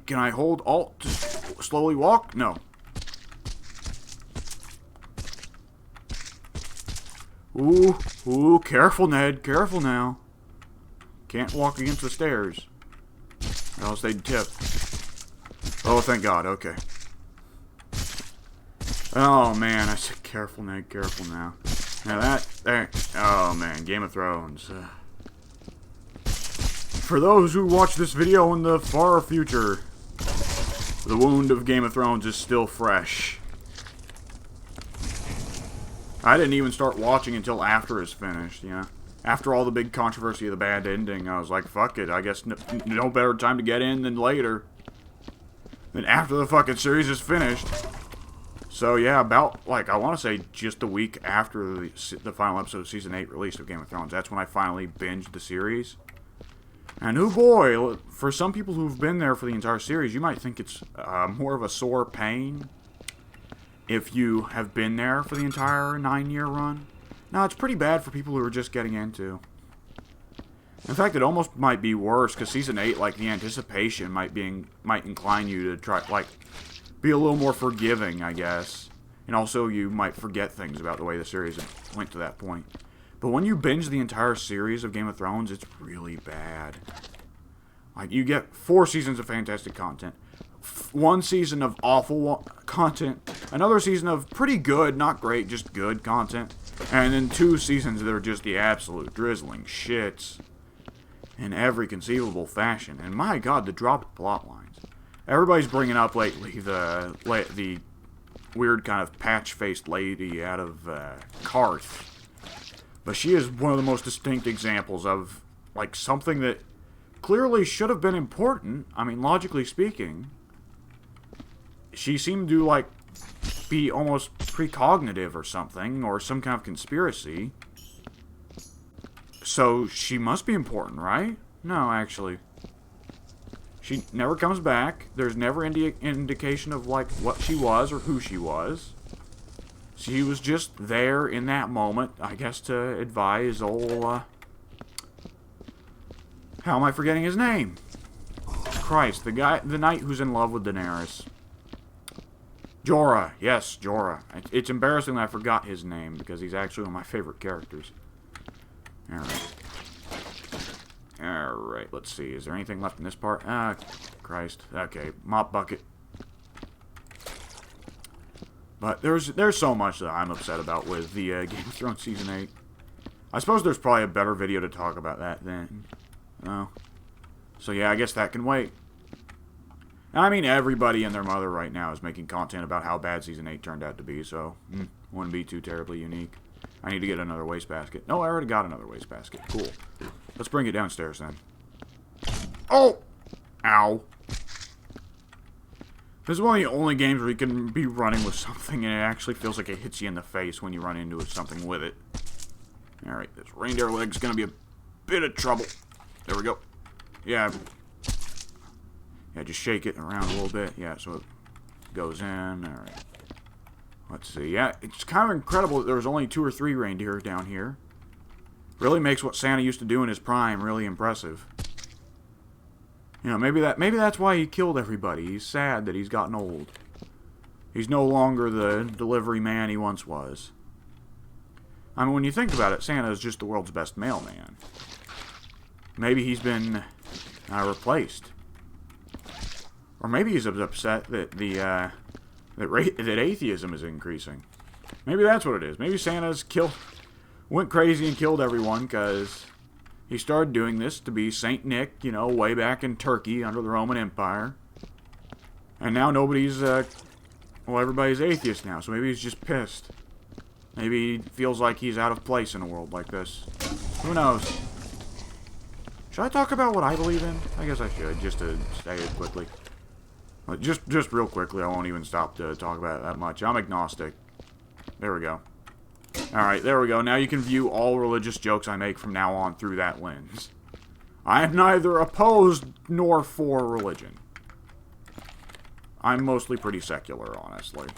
Can I hold Alt to slowly walk? No. Ooh, careful, Ned. Careful now. Can't walk against the stairs. Or else they'd tip. Oh, thank God. Okay. Oh, man. I said careful, Ned. Careful now. Now oh, man. Game of Thrones. For those who watch this video in the far future, the wound of Game of Thrones is still fresh. I didn't even start watching until after it's finished, you know. After all the big controversy of the bad ending, I was like, fuck it. I guess no better time to get in than later. Than after the fucking series is finished. So, yeah, about, like, I want to say just a week after the final episode of Season 8 release of Game of Thrones. That's when I finally binged the series. And, oh boy, for some people who've been there for the entire series, you might think it's more of a sore pain if you have been there for the entire 9-year run. No, it's pretty bad for people who are just getting into. In fact, it almost might be worse, because Season 8, like, the anticipation might incline you to try, like, be a little more forgiving, I guess. And also, you might forget things about the way the series went to that point. But when you binge the entire series of Game of Thrones, it's really bad. Like, you get 4 seasons of fantastic content, 1 season of awful content, another season of pretty good, not great, just good content, and then 2 seasons that are just the absolute drizzling shits in every conceivable fashion. And my God, the dropped plot lines. Everybody's bringing up lately the weird kind of patch-faced lady out of Karth. But she is one of the most distinct examples of, like, something that clearly should have been important. I mean, logically speaking. She seemed to, like, be almost precognitive or something, or some kind of conspiracy. So, she must be important, right? No, actually. She never comes back. There's never indication of, like, what she was or who she was. She was just there in that moment, I guess, to advise old, how am I forgetting his name? Christ, the knight who's in love with Daenerys. Jorah. Yes, Jorah. It's embarrassing that I forgot his name, because he's actually one of my favorite characters. Alright. Alright, let's see. Is there anything left in this part? Ah, Christ. Okay, mop bucket. But there's so much that I'm upset about with the Game of Thrones Season 8. I suppose there's probably a better video to talk about that then. Oh. So yeah, I guess that can wait. I mean, everybody and their mother right now is making content about how bad Season 8 turned out to be, so wouldn't be too terribly unique. I need to get another wastebasket. No, I already got another wastebasket. Cool. Let's bring it downstairs then. Oh! Ow. This is one of the only games where you can be running with something and it actually feels like it hits you in the face when you run into something with it. Alright, this reindeer leg's gonna be a bit of trouble. There we go. Yeah. Yeah, just shake it around a little bit. Yeah, so it goes in. Alright. Let's see. Yeah, it's kind of incredible that there was only 2 or 3 reindeer down here. Really makes what Santa used to do in his prime really impressive. You know, maybe that's why he killed everybody. He's sad that he's gotten old. He's no longer the delivery man he once was. I mean, when you think about it, Santa is just the world's best mailman. Maybe he's been replaced. Or maybe he's upset that that atheism is increasing. Maybe that's what it is. Maybe Santa's went crazy and killed everyone because he started doing this to be Saint Nick, you know, way back in Turkey under the Roman Empire. And now nobody's, well, everybody's atheist now, so maybe he's just pissed. Maybe he feels like he's out of place in a world like this. Who knows? Should I talk about what I believe in? I guess I should, just to say it quickly. Just real quickly, I won't even stop to talk about it that much. I'm agnostic. There we go. Alright, there we go. Now you can view all religious jokes I make from now on through that lens. I am neither opposed nor for religion. I'm mostly pretty secular, honestly.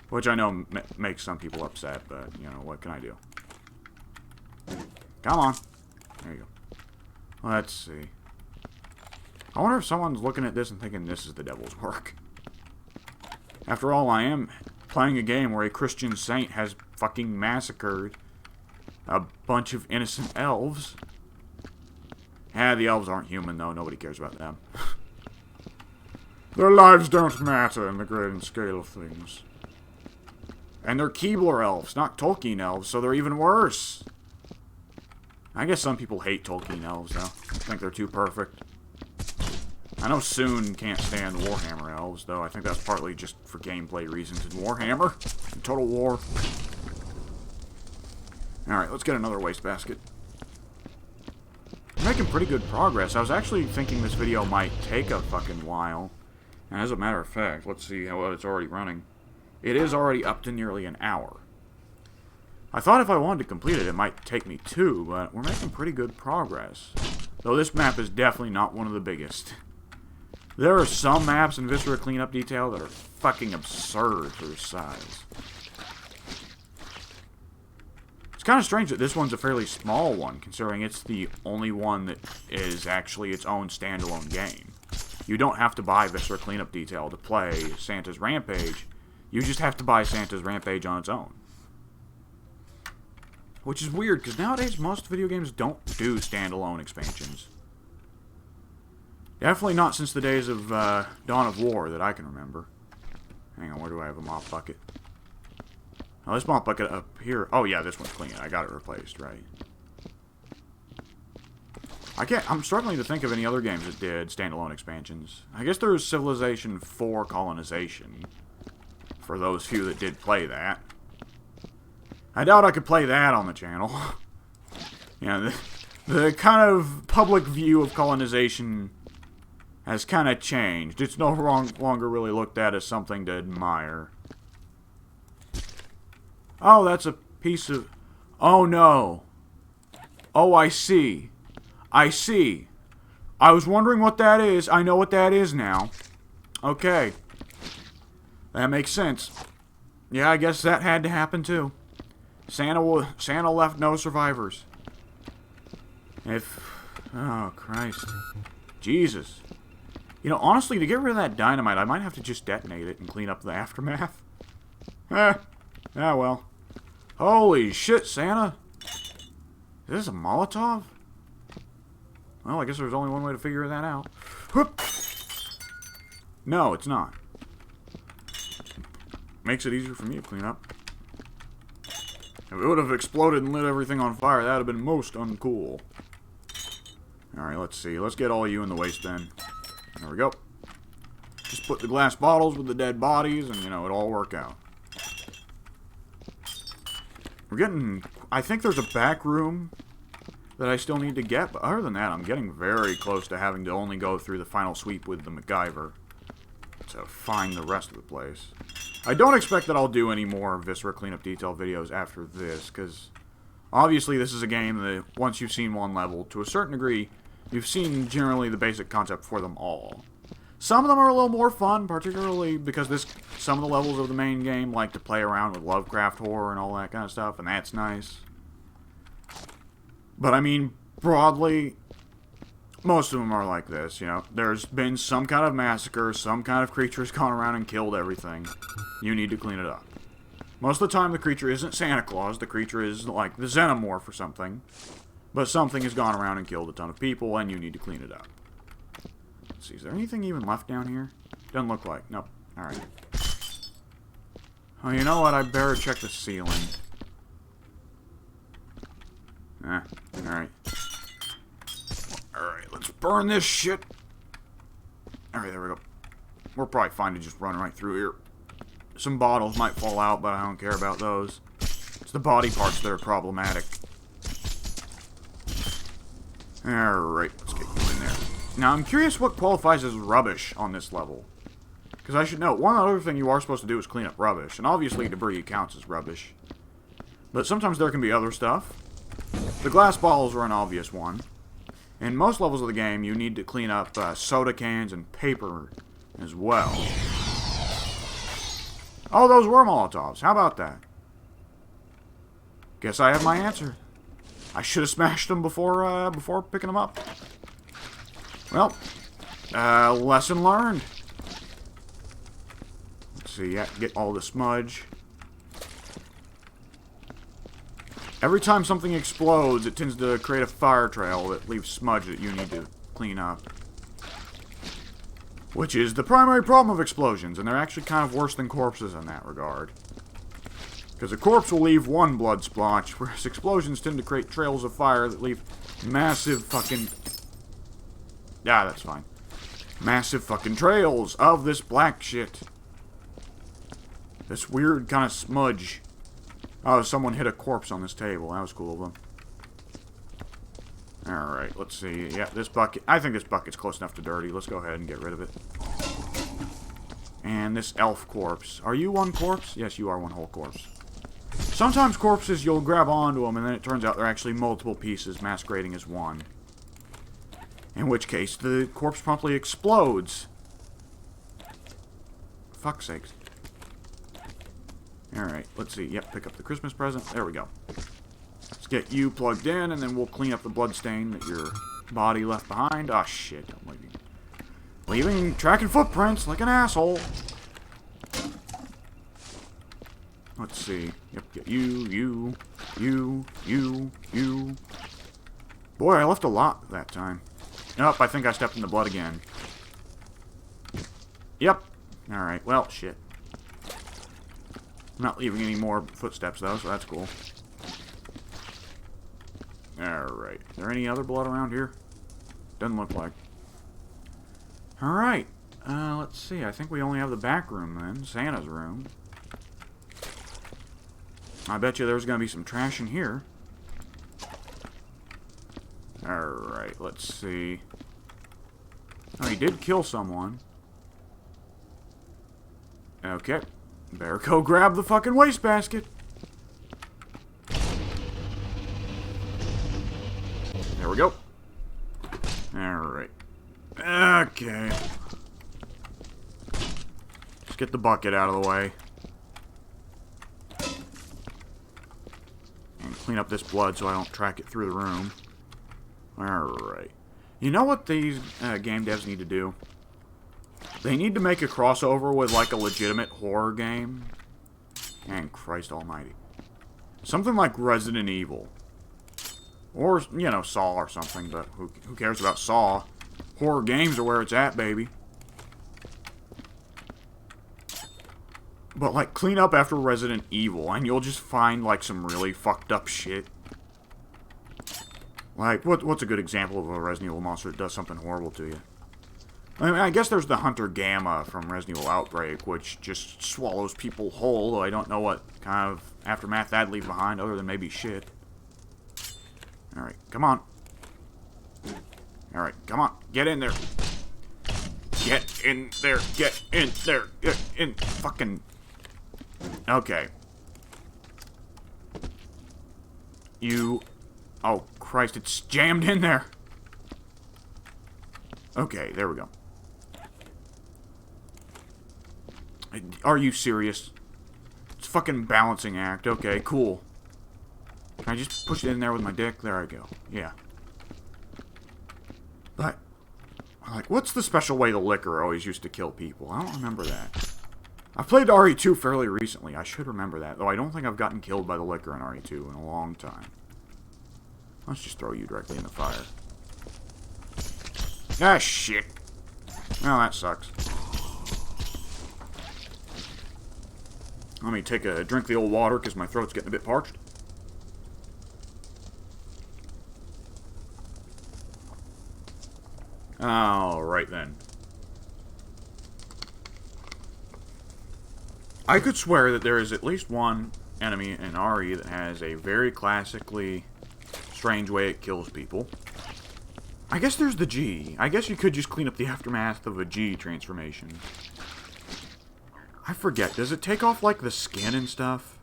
Which I know makes some people upset, but, you know, what can I do? Come on. There you go. Let's see. I wonder if someone's looking at this and thinking this is the devil's work. After all, I am playing a game where a Christian saint has fucking massacred a bunch of innocent elves. The elves aren't human, though. Nobody cares about them. Their lives don't matter in the grand scale of things. And they're Keebler elves, not Tolkien elves, so they're even worse. I guess some people hate Tolkien elves, though. I think they're too perfect. I know Soon can't stand Warhammer elves, though. I think that's partly just for gameplay reasons in Warhammer. In Total War. Alright, let's get another wastebasket. We're making pretty good progress. I was actually thinking this video might take a fucking while. And as a matter of fact, let's see how well it's already running. It is already up to nearly an hour. I thought if I wanted to complete it, it might take me 2, but we're making pretty good progress. Though this map is definitely not one of the biggest. There are some maps in Viscera cleanup detail that are fucking absurd for their size. It's kind of strange that this one's a fairly small one, considering it's the only one that is actually its own standalone game. You don't have to buy Viscera cleanup detail to play Santa's Rampage. You just have to buy Santa's Rampage on its own. Which is weird, because nowadays most video games don't do standalone expansions. Definitely not since the days of Dawn of War that I can remember. Hang on, where do I have a mop bucket? Oh, this mop bucket up here. Oh yeah, this one's clean. I got it replaced, right? I'm struggling to think of any other games that did standalone expansions. I guess there was Civilization 4 Colonization. For those few that did play that. I doubt I could play that on the channel. Yeah, the kind of public view of colonization has kind of changed. It's no longer really looked at as something to admire. Oh, that's a piece of... Oh, no. Oh, I see. I see. I was wondering what that is. I know what that is now. Okay. That makes sense. Yeah, I guess that had to happen, too. Santa left no survivors. Oh, Christ. Jesus. You know, honestly, to get rid of that dynamite, I might have to just detonate it and clean up the aftermath. Ah, well. Holy shit, Santa. Is this a Molotov? Well, I guess there's only one way to figure that out. Whoop. No, it's not. Makes it easier for me to clean up. If it would have exploded and lit everything on fire, that would have been most uncool. Alright, let's see. Let's get all you in the waste bin. There we go. Just put the glass bottles with the dead bodies, and, you know, it'll all work out. We're getting... I think there's a back room that I still need to get, but other than that, I'm getting very close to having to only go through the final sweep with the MacGyver to find the rest of the place. I don't expect that I'll do any more Viscera cleanup detail videos after this, because obviously this is a game that once you've seen one level, to a certain degree, you've seen generally the basic concept for them all. Some of them are a little more fun, particularly because some of the levels of the main game like to play around with Lovecraft horror and all that kind of stuff, and that's nice. But I mean, broadly, most of them are like this, you know. There's been some kind of massacre, some kind of creature has gone around and killed everything. You need to clean it up. Most of the time the creature isn't Santa Claus, the creature is like the Xenomorph or something. But something has gone around and killed a ton of people, and you need to clean it up. Let's see, is there anything even left down here? Doesn't look like. Nope. Alright. Oh, you know what? I better check the ceiling. Alright. Alright, let's burn this shit. Alright, there we go. We're probably fine to just run right through here. Some bottles might fall out, but I don't care about those. It's the body parts that are problematic. Alright, let's get you in there. Now, I'm curious what qualifies as rubbish on this level. Because I should know, one other thing you are supposed to do is clean up rubbish. And obviously debris counts as rubbish. But sometimes there can be other stuff. The glass bottles are an obvious one. In most levels of the game, you need to clean up soda cans and paper as well. Oh, those were Molotovs. How about that? Guess I have my answer. I should have smashed them before picking them up. Well, lesson learned. Let's see, yeah, get all the smudge. Every time something explodes, it tends to create a fire trail that leaves smudge that you need to clean up. Which is the primary problem of explosions, and they're actually kind of worse than corpses in that regard. Because a corpse will leave one blood splotch, whereas explosions tend to create trails of fire that leave massive fucking... Yeah, that's fine. Massive fucking trails of this black shit. This weird kind of smudge. Oh, someone hit a corpse on this table. That was cool of them. Alright, let's see. Yeah, this bucket... I think this bucket's close enough to dirty. Let's go ahead and get rid of it. And this elf corpse. Are you one corpse? Yes, you are one whole corpse. Sometimes corpses, you'll grab onto them, and then it turns out they're actually multiple pieces masquerading as one. In which case, the corpse promptly explodes. Fuck's sakes. Alright, let's see. Yep, pick up the Christmas present. There we go. Let's get you plugged in, and then we'll clean up the blood stain that your body left behind. Ah, shit. I'm leaving tracking footprints like an asshole. Let's see. Yep, get you. Boy, I left a lot that time. Nope, I think I stepped in the blood again. Yep. Alright, well, shit. I'm not leaving any more footsteps, though, so that's cool. Alright. Is there any other blood around here? Doesn't look like. Alright. Let's see. I think we only have the back room, then. Santa's room. I bet you there's going to be some trash in here. Alright, let's see. Oh, he did kill someone. Okay. Better go grab the fucking wastebasket. There we go. Alright. Okay. Let's get the bucket out of the way. And clean up this blood so I don't track it through the room. Alright. You know what these game devs need to do? They need to make a crossover with, like, a legitimate horror game. And Christ almighty. Something like Resident Evil. Or, you know, Saw or something, but who cares about Saw? Horror games are where it's at, baby. But, like, clean up after Resident Evil, and you'll just find, like, some really fucked up shit. Like, what's a good example of a Resident Evil monster that does something horrible to you? I mean, I guess there's the Hunter Gamma from Resident Evil Outbreak, which just swallows people whole, though I don't know what kind of aftermath that'd leave behind, other than maybe shit. Alright, come on. Alright, come on. Get in there. Get in there. Get in there. Get in. Fucking... Okay. You... Oh, Christ, it's jammed in there. Okay, there we go. Are you serious? It's a fucking balancing act. Okay, cool. Can I just push it in there with my dick? There I go. Yeah. But, like, what's the special way the liquor always used to kill people? I don't remember that. I've played RE2 fairly recently. I should remember that. Though I don't think I've gotten killed by the liquor in RE2 in a long time. Let's just throw you directly in the fire. Ah, shit. Well, that sucks. Let me take a drink of the old water, because my throat's getting a bit parched. Alright then. I could swear that there is at least one enemy in RE that has a very classically strange way it kills people. I guess there's the G. I guess you could just clean up the aftermath of a G transformation. I forget. Does it take off, like, the skin and stuff?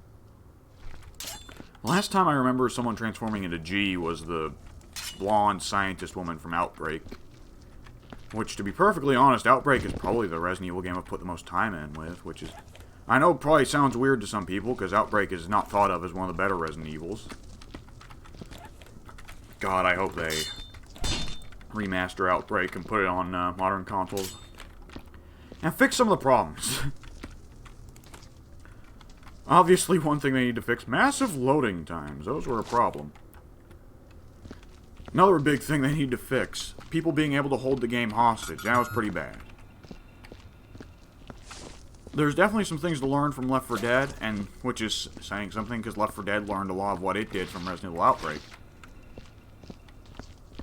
Last time I remember someone transforming into G was the blonde scientist woman from Outbreak. Which, to be perfectly honest, Outbreak is probably the Resident Evil game I've put the most time in with, which is... I know it probably sounds weird to some people, because Outbreak is not thought of as one of the better Resident Evils. God, I hope they remaster Outbreak and put it on modern consoles. And fix some of the problems. Obviously, one thing they need to fix, massive loading times. Those were a problem. Another big thing they need to fix, people being able to hold the game hostage. That was pretty bad. There's definitely some things to learn from Left 4 Dead, and which is saying something, because Left 4 Dead learned a lot of what it did from Resident Evil Outbreak.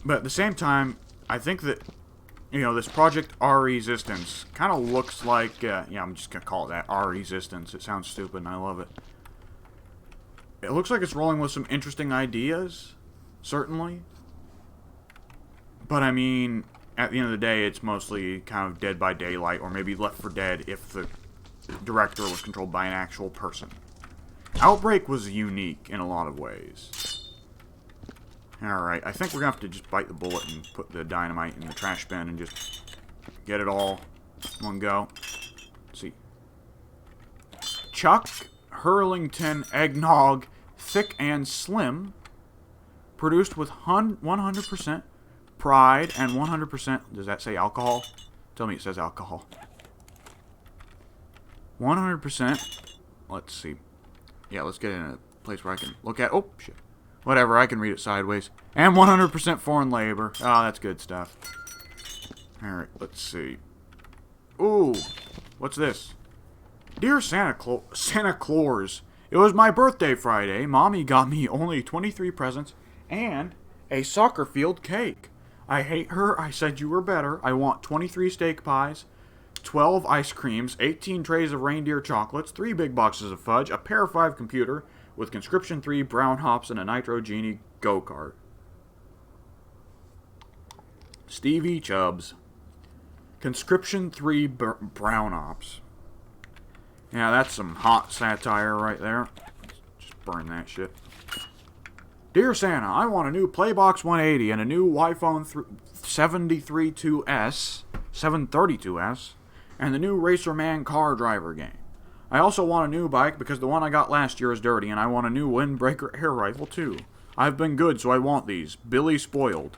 But at the same time, I think that, you know, this Project R-Resistance kind of looks like, yeah, I'm just going to call it that, R-Resistance. It sounds stupid, and I love it. It looks like it's rolling with some interesting ideas, certainly. But, I mean, at the end of the day, it's mostly kind of Dead by Daylight, or maybe Left 4 Dead if the director was controlled by an actual person. Outbreak was unique in a lot of ways. Alright, I think we're going to have to just bite the bullet and put the dynamite in the trash bin and just get it all in one go. Let's see. Chuck Hurlington Eggnog Thick and Slim, produced with 100% pride and 100%... Does that say alcohol? Tell me it says alcohol. 100%... Let's see. Yeah, let's get in a place where I can look at... Oh, shit. Whatever, I can read it sideways. And 100% foreign labor. Oh, that's good stuff. Alright, let's see. Ooh, what's this? Dear Santa Claus, it was my birthday Friday. Mommy got me only 23 presents and a soccer field cake. I hate her. I said you were better. I want 23 steak pies, 12 ice creams, 18 trays of reindeer chocolates, 3 big boxes of fudge, a Pair 5 computer with Conscription 3 brown hops and a Nitro Genie go-kart. Stevie Chubbs. Conscription 3 brown hops. Yeah, that's some hot satire right there. Just burn that shit. Dear Santa, I want a new Playbox 180 and a new iPhone 732S, and the new Racer Man car driver game. I also want a new bike because the one I got last year is dirty, and I want a new windbreaker air rifle too. I've been good, so I want these. Billy Spoiled.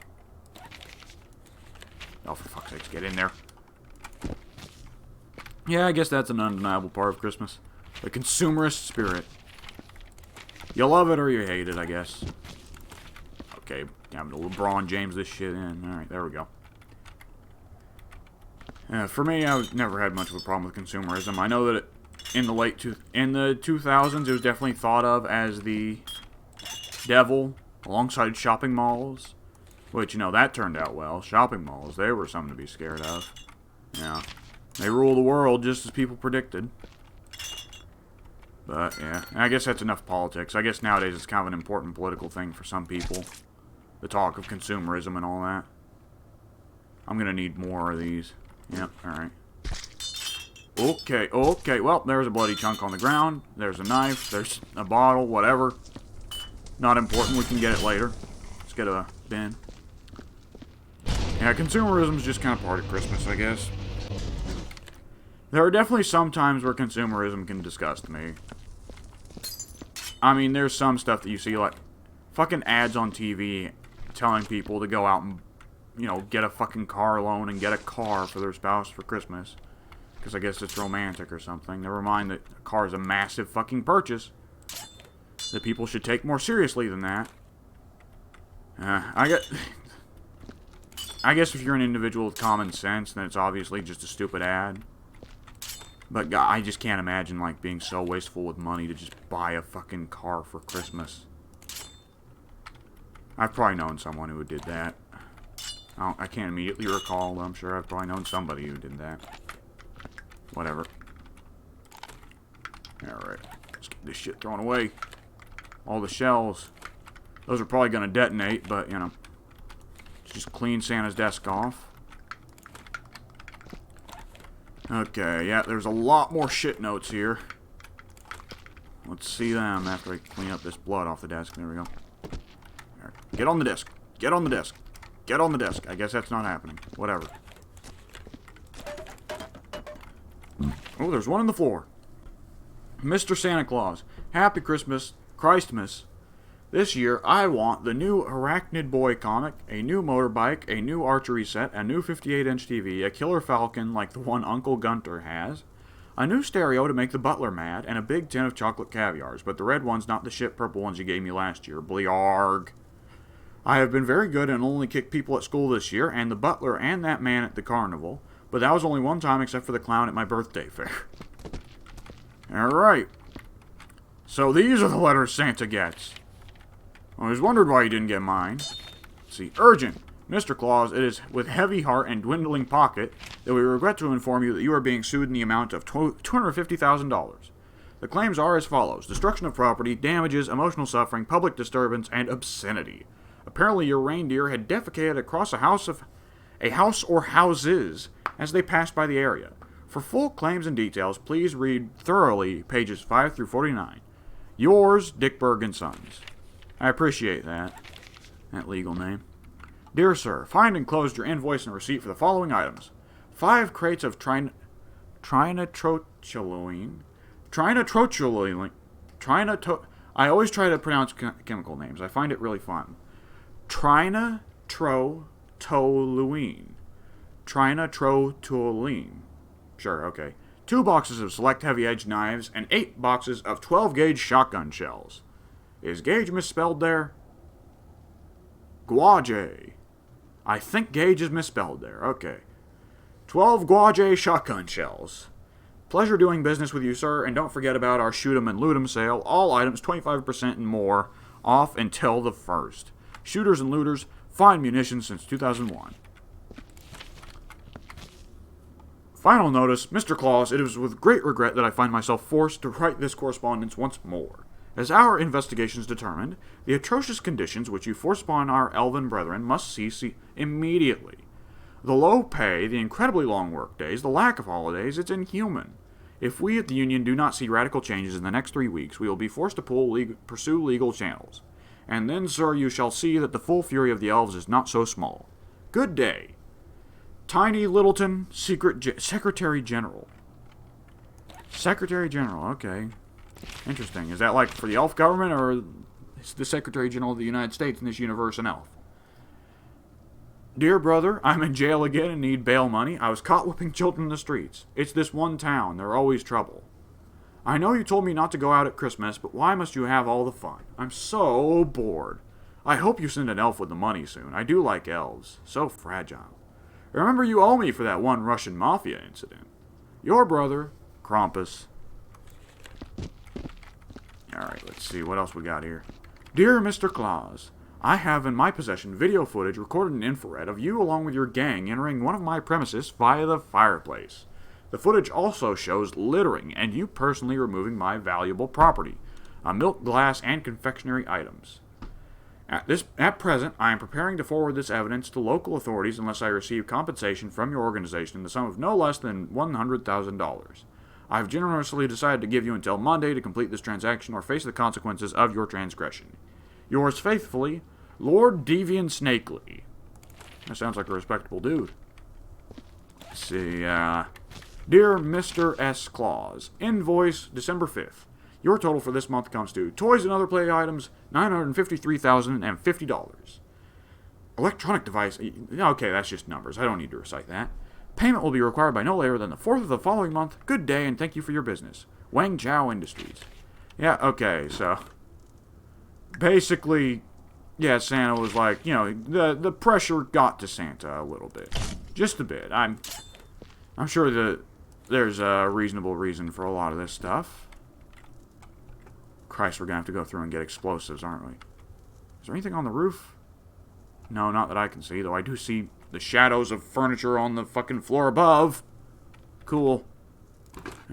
Oh, for fuck's sake, get in there. Yeah, I guess that's an undeniable part of Christmas. The consumerist spirit. You love it or you hate it, I guess. Okay, I'm gonna LeBron James this shit in. Alright, there we go. For me, I've never had much of a problem with consumerism. I know that in the 2000s, it was definitely thought of as the devil alongside shopping malls. Which, you know, that turned out well. Shopping malls, they were something to be scared of. Yeah. They rule the world just as people predicted. But, yeah. I guess that's enough politics. I guess nowadays it's kind of an important political thing for some people. The talk of consumerism and all that. I'm gonna need more of these. Yep, alright. Okay, okay. Well, there's a bloody chunk on the ground. There's a knife. There's a bottle. Whatever. Not important. We can get it later. Let's get a bin. Yeah, consumerism is just kind of part of Christmas, I guess. There are definitely some times where consumerism can disgust me. I mean, there's some stuff that you see, like, fucking ads on TV telling people to go out and, you know, get a fucking car loan and get a car for their spouse for Christmas. Because I guess it's romantic or something. Never mind that a car is a massive fucking purchase that people should take more seriously than that. I guess if you're an individual with common sense, then it's obviously just a stupid ad. But God, I just can't imagine, like, being so wasteful with money to just buy a fucking car for Christmas. I've probably known someone who did that. I can't immediately recall, but I'm sure I've probably known somebody who did that. Whatever. Alright, let's get this shit thrown away. All the shells. Those are probably going to detonate, but, you know. Just clean Santa's desk off. Okay, yeah, there's a lot more shit notes here. Let's see them after I clean up this blood off the desk. There we go. Right. Get on the desk. Get on the desk. Get on the desk. I guess that's not happening. Whatever. Oh, there's one on the floor. Mr. Santa Claus, Happy Christmas, Christmas. This year, I want the new Arachnid Boy comic, a new motorbike, a new archery set, a new 58-inch TV, a killer falcon like the one Uncle Gunter has, a new stereo to make the butler mad, and a big tin of chocolate caviars, but the red ones, not the shit purple ones you gave me last year. Blearg. I have been very good and only kicked people at school this year, and the butler and that man at the carnival, but that was only one time except for the clown at my birthday fair. Alright. So these are the letters Santa gets. I was wondered why you didn't get mine. Let's see. Urgent. Mr. Claus, it is with heavy heart and dwindling pocket that we regret to inform you that you are being sued in the amount of $250,000. The claims are as follows. Destruction of property, damages, emotional suffering, public disturbance, and obscenity. Apparently your reindeer had defecated across a house or houses as they passed by the area. For full claims and details, please read thoroughly pages 5 through 49. Yours, Dickberg and Sons. I appreciate that legal name. Dear Sir, find enclosed your invoice and receipt for the following items. 5 crates of trinitrotoluene. I always try to pronounce chemical names. I find it really fun. Trinitrotoluene. Trinitrotoluene. Sure, okay. 2 boxes of select heavy-edged knives and 8 boxes of 12-gauge shotgun shells. Is gauge misspelled there? Guage. I think gauge is misspelled there. Okay. 12 Guage shotgun shells. Pleasure doing business with you, sir, and don't forget about our shoot 'em and loot 'em sale. All items 25% and more off until the 1st. Shooters and looters, fine munitions since 2001. Final notice, Mr. Claus, it is with great regret that I find myself forced to write this correspondence once more. As our investigations determined, the atrocious conditions which you force upon our elven brethren must cease immediately. The low pay, the incredibly long work days, the lack of holidays, it's inhuman. If we at the Union do not see radical changes in the next 3 weeks, we will be forced to pursue legal channels. And then, sir, you shall see that the full fury of the elves is not so small. Good day. Tiny Littleton, Secretary General. Secretary General, okay. Interesting. Is that like for the elf government, or is the Secretary General of the United States in this universe an elf? Dear brother, I'm in jail again and need bail money. I was caught whipping children in the streets. It's this one town. They're always trouble. I know you told me not to go out at Christmas, but why must you have all the fun? I'm so bored. I hope you send an elf with the money soon. I do like elves. So fragile. Remember, you owe me for that one Russian mafia incident. Your brother, Krampus. Alright, let's see what else we got here. Dear Mr. Claus, I have in my possession video footage recorded in infrared of you along with your gang entering one of my premises via the fireplace. The footage also shows littering and you personally removing my valuable property, milk, glass, and confectionery items. At present, I am preparing to forward this evidence to local authorities unless I receive compensation from your organization in the sum of no less than $100,000. I have generously decided to give you until Monday to complete this transaction or face the consequences of your transgression. Yours faithfully, Lord Deviant Snakely. That sounds like a respectable dude. Let's see, Dear Mr. S. Claus, invoice December 5th. Your total for this month comes to toys and other play items, $953,050. Electronic device, okay, that's just numbers. I don't need to recite that. Payment will be required by no later than the 4th of the following month. Good day and thank you for your business. Wang Chao Industries. Yeah, okay, so basically, yeah, Santa was like, you know, the pressure got to Santa a little bit. Just a bit. I'm sure that there's a reasonable reason for a lot of this stuff. Christ, we're going to have to go through and get explosives, aren't we? Is there anything on the roof? No, not that I can see, though I do see the shadows of furniture on the fucking floor above. Cool.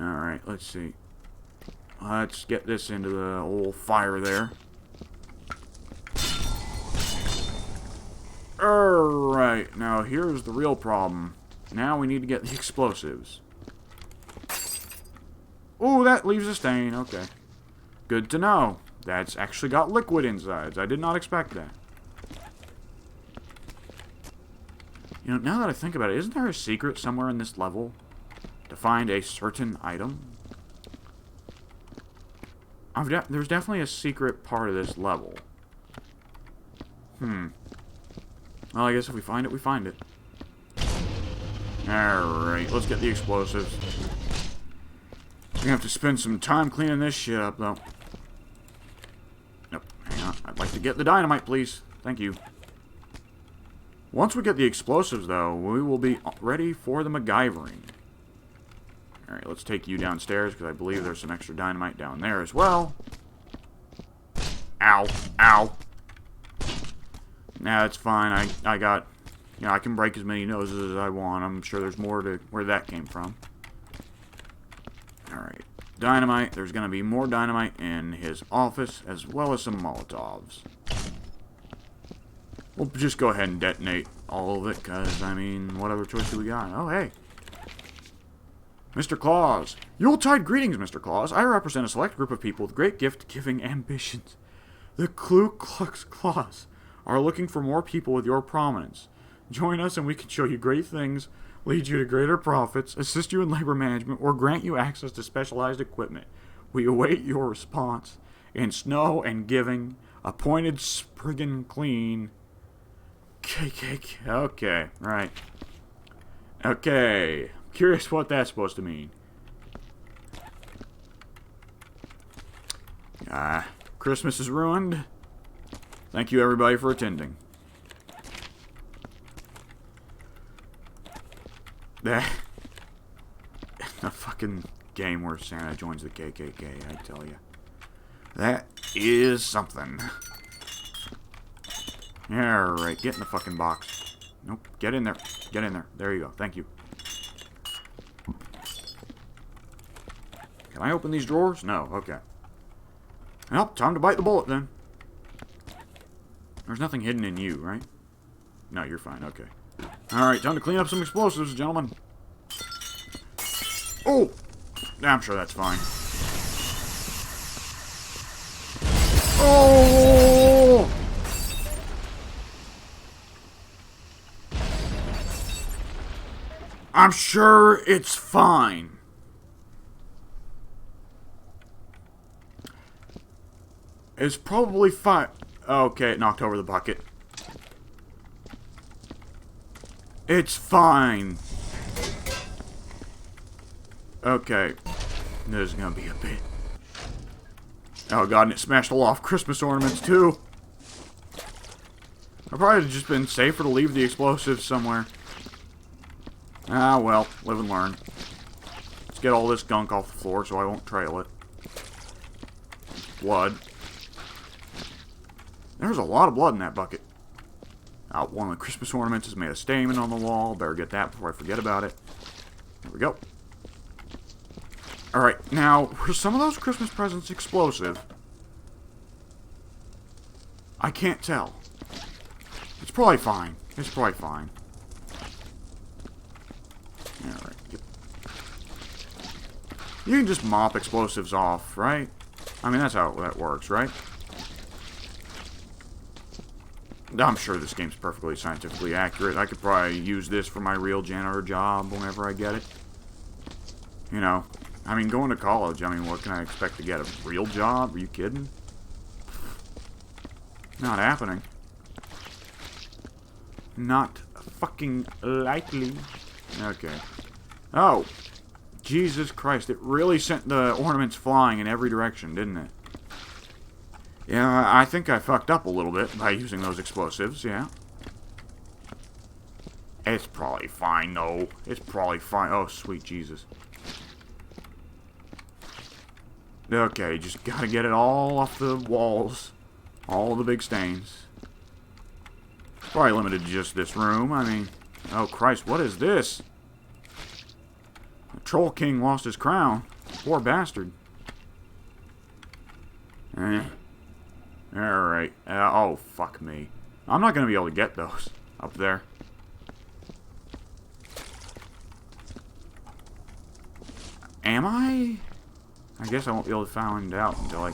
Alright, let's see. Let's get this into the old fire there. Alright, now here's the real problem. Now we need to get the explosives. Ooh, that leaves a stain. Okay. Good to know. That's actually got liquid inside. I did not expect that. You know, now that I think about it, isn't there a secret somewhere in this level to find a certain item? There's definitely a secret part of this level. Well, I guess if we find it, we find it. Alright, let's get the explosives. We're gonna have to spend some time cleaning this shit up, though. Nope, hang on. I'd like to get the dynamite, please. Thank you. Once we get the explosives, though, we will be ready for the MacGyvering. Alright, let's take you downstairs, because I believe there's some extra dynamite down there as well. Ow. Ow. Nah, that's fine. I got... You know, I can break as many noses as I want. I'm sure there's more to where that came from. Alright. Dynamite. There's going to be more dynamite in his office, as well as some Molotovs. We'll just go ahead and detonate all of it, because, I mean, what other choice do we got? Oh, hey. Mr. Claus. Yuletide greetings, Mr. Claus. I represent a select group of people with great gift-giving ambitions. The Ku Klux Klans are looking for more people with your prominence. Join us and we can show you great things, lead you to greater profits, assist you in labor management, or grant you access to specialized equipment. We await your response. In snow and giving, appointed Spriggan Clean. KKK. Okay, right. Okay. Curious what that's supposed to mean. Christmas is ruined. Thank you everybody for attending. A fucking game where Santa joins the KKK, I tell you. That is something. Alright, get in the fucking box. Nope, get in there. Get in there. There you go. Thank you. Can I open these drawers? No, okay. Well, time to bite the bullet then. There's nothing hidden in you, right? No, you're fine, okay. Alright, time to clean up some explosives, gentlemen. Oh! I'm sure that's fine. Oh! I'm sure it's fine. It's probably fine. Okay, it knocked over the bucket. It's fine. Okay. This is gonna be a bit. Oh god, and it smashed all off Christmas ornaments too. I'd probably just been safer to leave the explosives somewhere. Ah, well, live and learn. Let's get all this gunk off the floor so I won't trail it. Blood. There's a lot of blood in that bucket. One of the Christmas ornaments has made a statement on the wall. Better get that before I forget about it. There we go. Alright, now, were some of those Christmas presents explosive? I can't tell. It's probably fine. It's probably fine. Alright. You can just mop explosives off, right? I mean, that's how that works, right? I'm sure this game's perfectly scientifically accurate. I could probably use this for my real janitor job whenever I get it. You know, I mean, going to college, I mean, what can I expect to get? A real job? Are you kidding? Not happening. Not fucking likely. Okay. Oh. Jesus Christ, it really sent the ornaments flying in every direction, didn't it? Yeah, I think I fucked up a little bit by using those explosives, yeah. It's probably fine, though. It's probably fine. Oh, sweet Jesus. Okay, just gotta get it all off the walls. All the big stains. Probably limited to just this room. I mean, oh Christ, what is this? The Troll King lost his crown. Poor bastard. Alright. Oh, fuck me. I'm not gonna be able to get those up there. Am I? I guess I won't be able to find out until I...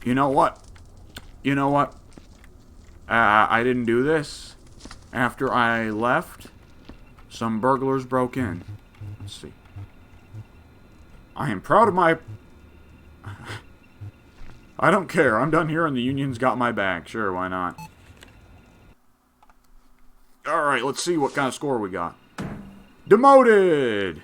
You know what? You know what? I didn't do this. After I left, some burglars broke in. Let's see. I am proud of my... I don't care. I'm done here and the union's got my back. Sure, why not? Alright, let's see what kind of score we got. Demoted!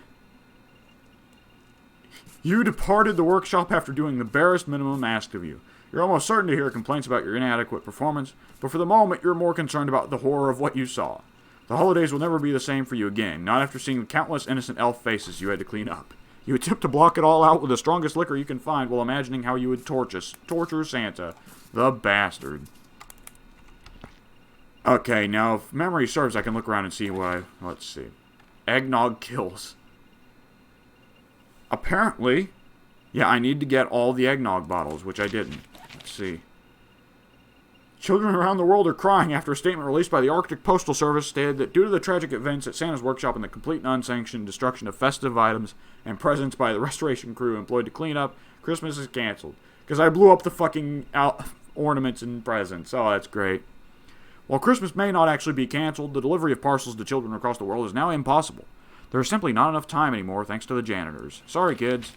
You departed the workshop after doing the barest minimum asked of you. You're almost certain to hear complaints about your inadequate performance, but for the moment you're more concerned about the horror of what you saw. The holidays will never be the same for you again, not after seeing the countless innocent elf faces you had to clean up. You attempt to block it all out with the strongest liquor you can find while imagining how you would torture Santa. The bastard. Okay, now if memory serves, I can look around and see what let's see. Eggnog kills. Apparently, yeah, I need to get all the eggnog bottles, which I didn't. Let's see. Children around the world are crying after a statement released by the Arctic Postal Service stated that due to the tragic events at Santa's workshop and the complete and unsanctioned destruction of festive items and presents by the restoration crew employed to clean up, Christmas is canceled. Because I blew up the fucking ornaments and presents. Oh, that's great. While Christmas may not actually be canceled, the delivery of parcels to children across the world is now impossible. There is simply not enough time anymore thanks to the janitors. Sorry, kids.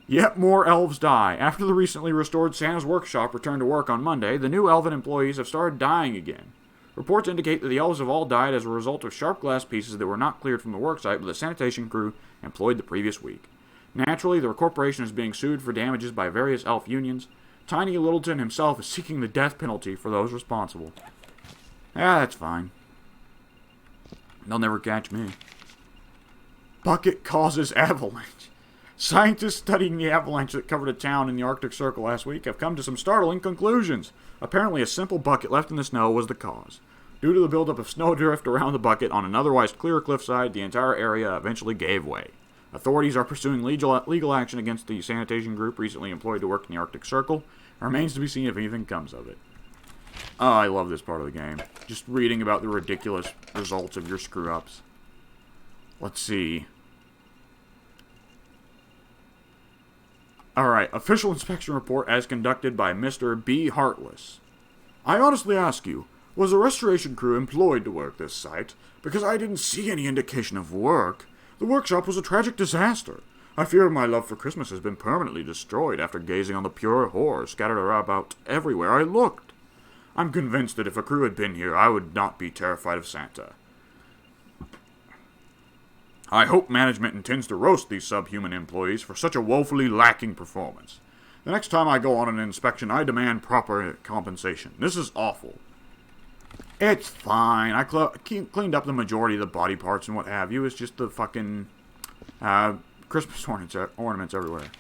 Yet more elves die. After the recently restored Santa's workshop returned to work on Monday, the new elven employees have started dying again. Reports indicate that the elves have all died as a result of sharp glass pieces that were not cleared from the worksite by the sanitation crew employed the previous week. Naturally, the corporation is being sued for damages by various elf unions. Tiny Littleton himself is seeking the death penalty for those responsible. That's fine. They'll never catch me. Bucket causes avalanche. Scientists studying the avalanche that covered a town in the Arctic Circle last week have come to some startling conclusions. Apparently, a simple bucket left in the snow was the cause. Due to the buildup of snowdrift around the bucket on an otherwise clear cliffside, the entire area eventually gave way. Authorities are pursuing legal action against the sanitation group recently employed to work in the Arctic Circle. It remains to be seen if anything comes of it. Oh, I love this part of the game. Just reading about the ridiculous results of your screw-ups. Let's see. Alright, official inspection report as conducted by Mr. B. Heartless. I honestly ask you, was a restoration crew employed to work this site? Because I didn't see any indication of work. The workshop was a tragic disaster. I fear my love for Christmas has been permanently destroyed after gazing on the pure horror scattered about everywhere I looked. I'm convinced that if a crew had been here, I would not be terrified of Santa. I hope management intends to roast these subhuman employees for such a woefully lacking performance. The next time I go on an inspection, I demand proper compensation. This is awful. It's fine. I cleaned up the majority of the body parts and what have you. It's just the fucking Christmas ornaments everywhere.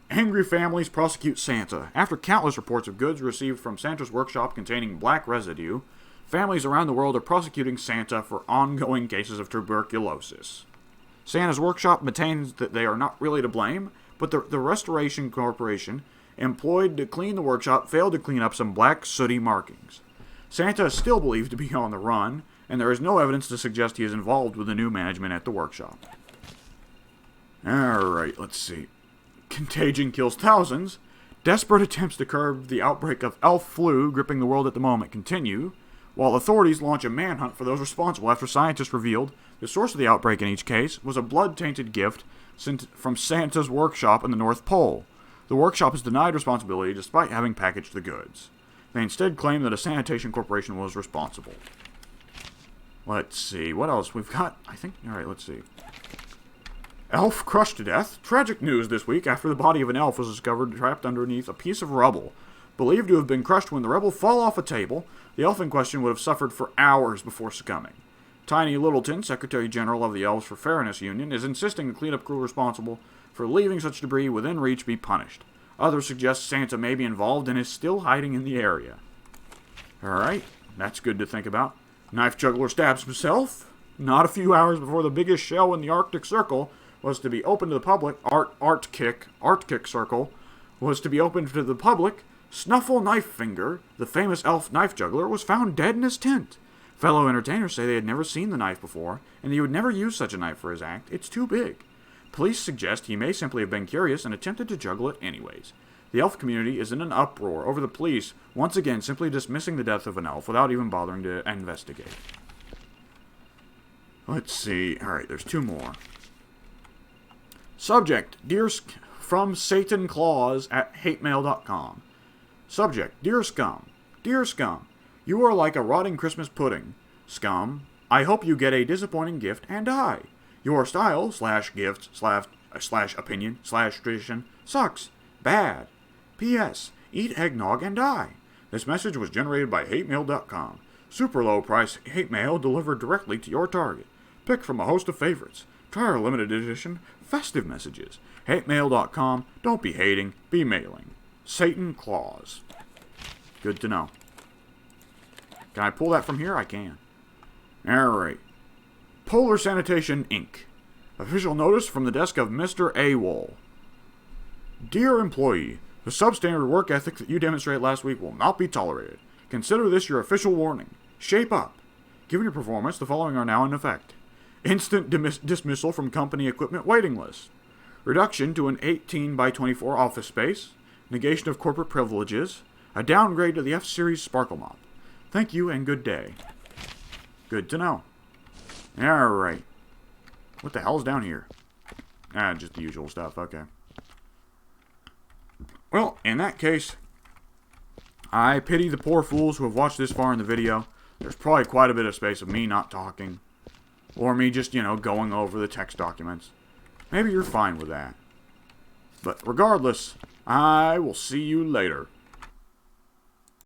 Angry families prosecute Santa. After countless reports of goods received from Santa's workshop containing black residue, families around the world are prosecuting Santa for ongoing cases of tuberculosis. Santa's workshop maintains that they are not really to blame, but the Restoration Corporation, employed to clean the workshop, failed to clean up some black, sooty markings. Santa is still believed to be on the run, and there is no evidence to suggest he is involved with the new management at the workshop. Alright, let's see. Contagion kills thousands. Desperate attempts to curb the outbreak of elf flu gripping the world at the moment continue, while authorities launch a manhunt for those responsible after scientists revealed the source of the outbreak in each case was a blood-tainted gift sent from Santa's workshop in the North Pole. The workshop is denied responsibility despite having packaged the goods. They instead claim that a sanitation corporation was responsible. Let's see, what else? We've got, alright, let's see. Elf crushed to death. Tragic news this week after the body of an elf was discovered trapped underneath a piece of rubble. Believed to have been crushed when the rubble fell off a table, the elf in question would have suffered for hours before succumbing. Tiny Littleton, Secretary General of the Elves for Fairness Union, is insisting the cleanup crew responsible for leaving such debris within reach be punished. Others suggest Santa may be involved and is still hiding in the area. Alright, that's good to think about. Knife juggler stabs himself. Not a few hours before the biggest show in the Arctic Circle was to be open to the public, Arctic Circle, was to be open to the public, Snuffle Knifefinger, the famous elf knife juggler, was found dead in his tent. Fellow entertainers say they had never seen the knife before, and he would never use such a knife for his act. It's too big. Police suggest he may simply have been curious and attempted to juggle it anyways. The elf community is in an uproar over the police once again simply dismissing the death of an elf without even bothering to investigate. Let's see. Alright, there's two more. Subject, from Satan Claus at hatemail.com. Subject, Dear Scum. Dear Scum, you are like a rotting Christmas pudding. Scum, I hope you get a disappointing gift and die. Your style, /gift, /opinion, /tradition, sucks. Bad. P.S. Eat eggnog and die. This message was generated by hatemail.com. Super low price hate mail delivered directly to your target. Pick from a host of favorites. Try our limited edition festive messages. Hatemail.com. Don't be hating, be mailing. Satan Claus. Good to know. Can I pull that from here? I can. Alright. Polar Sanitation, Inc. Official notice from the desk of Mr. AWOL. Dear employee, the substandard work ethic that you demonstrated last week will not be tolerated. Consider this your official warning. Shape up. Given your performance, the following are now in effect. Instant dismissal from company equipment waiting list. Reduction to an 18 by 24 office space. Negation of corporate privileges. A downgrade to the F-Series Sparkle Mop. Thank you and good day. Good to know. Alright. What the hell's down here? Just the usual stuff. Okay. Well, in that case, I pity the poor fools who have watched this far in the video. There's probably quite a bit of space of me not talking. Or me just, going over the text documents. Maybe you're fine with that. But regardless, I will see you later.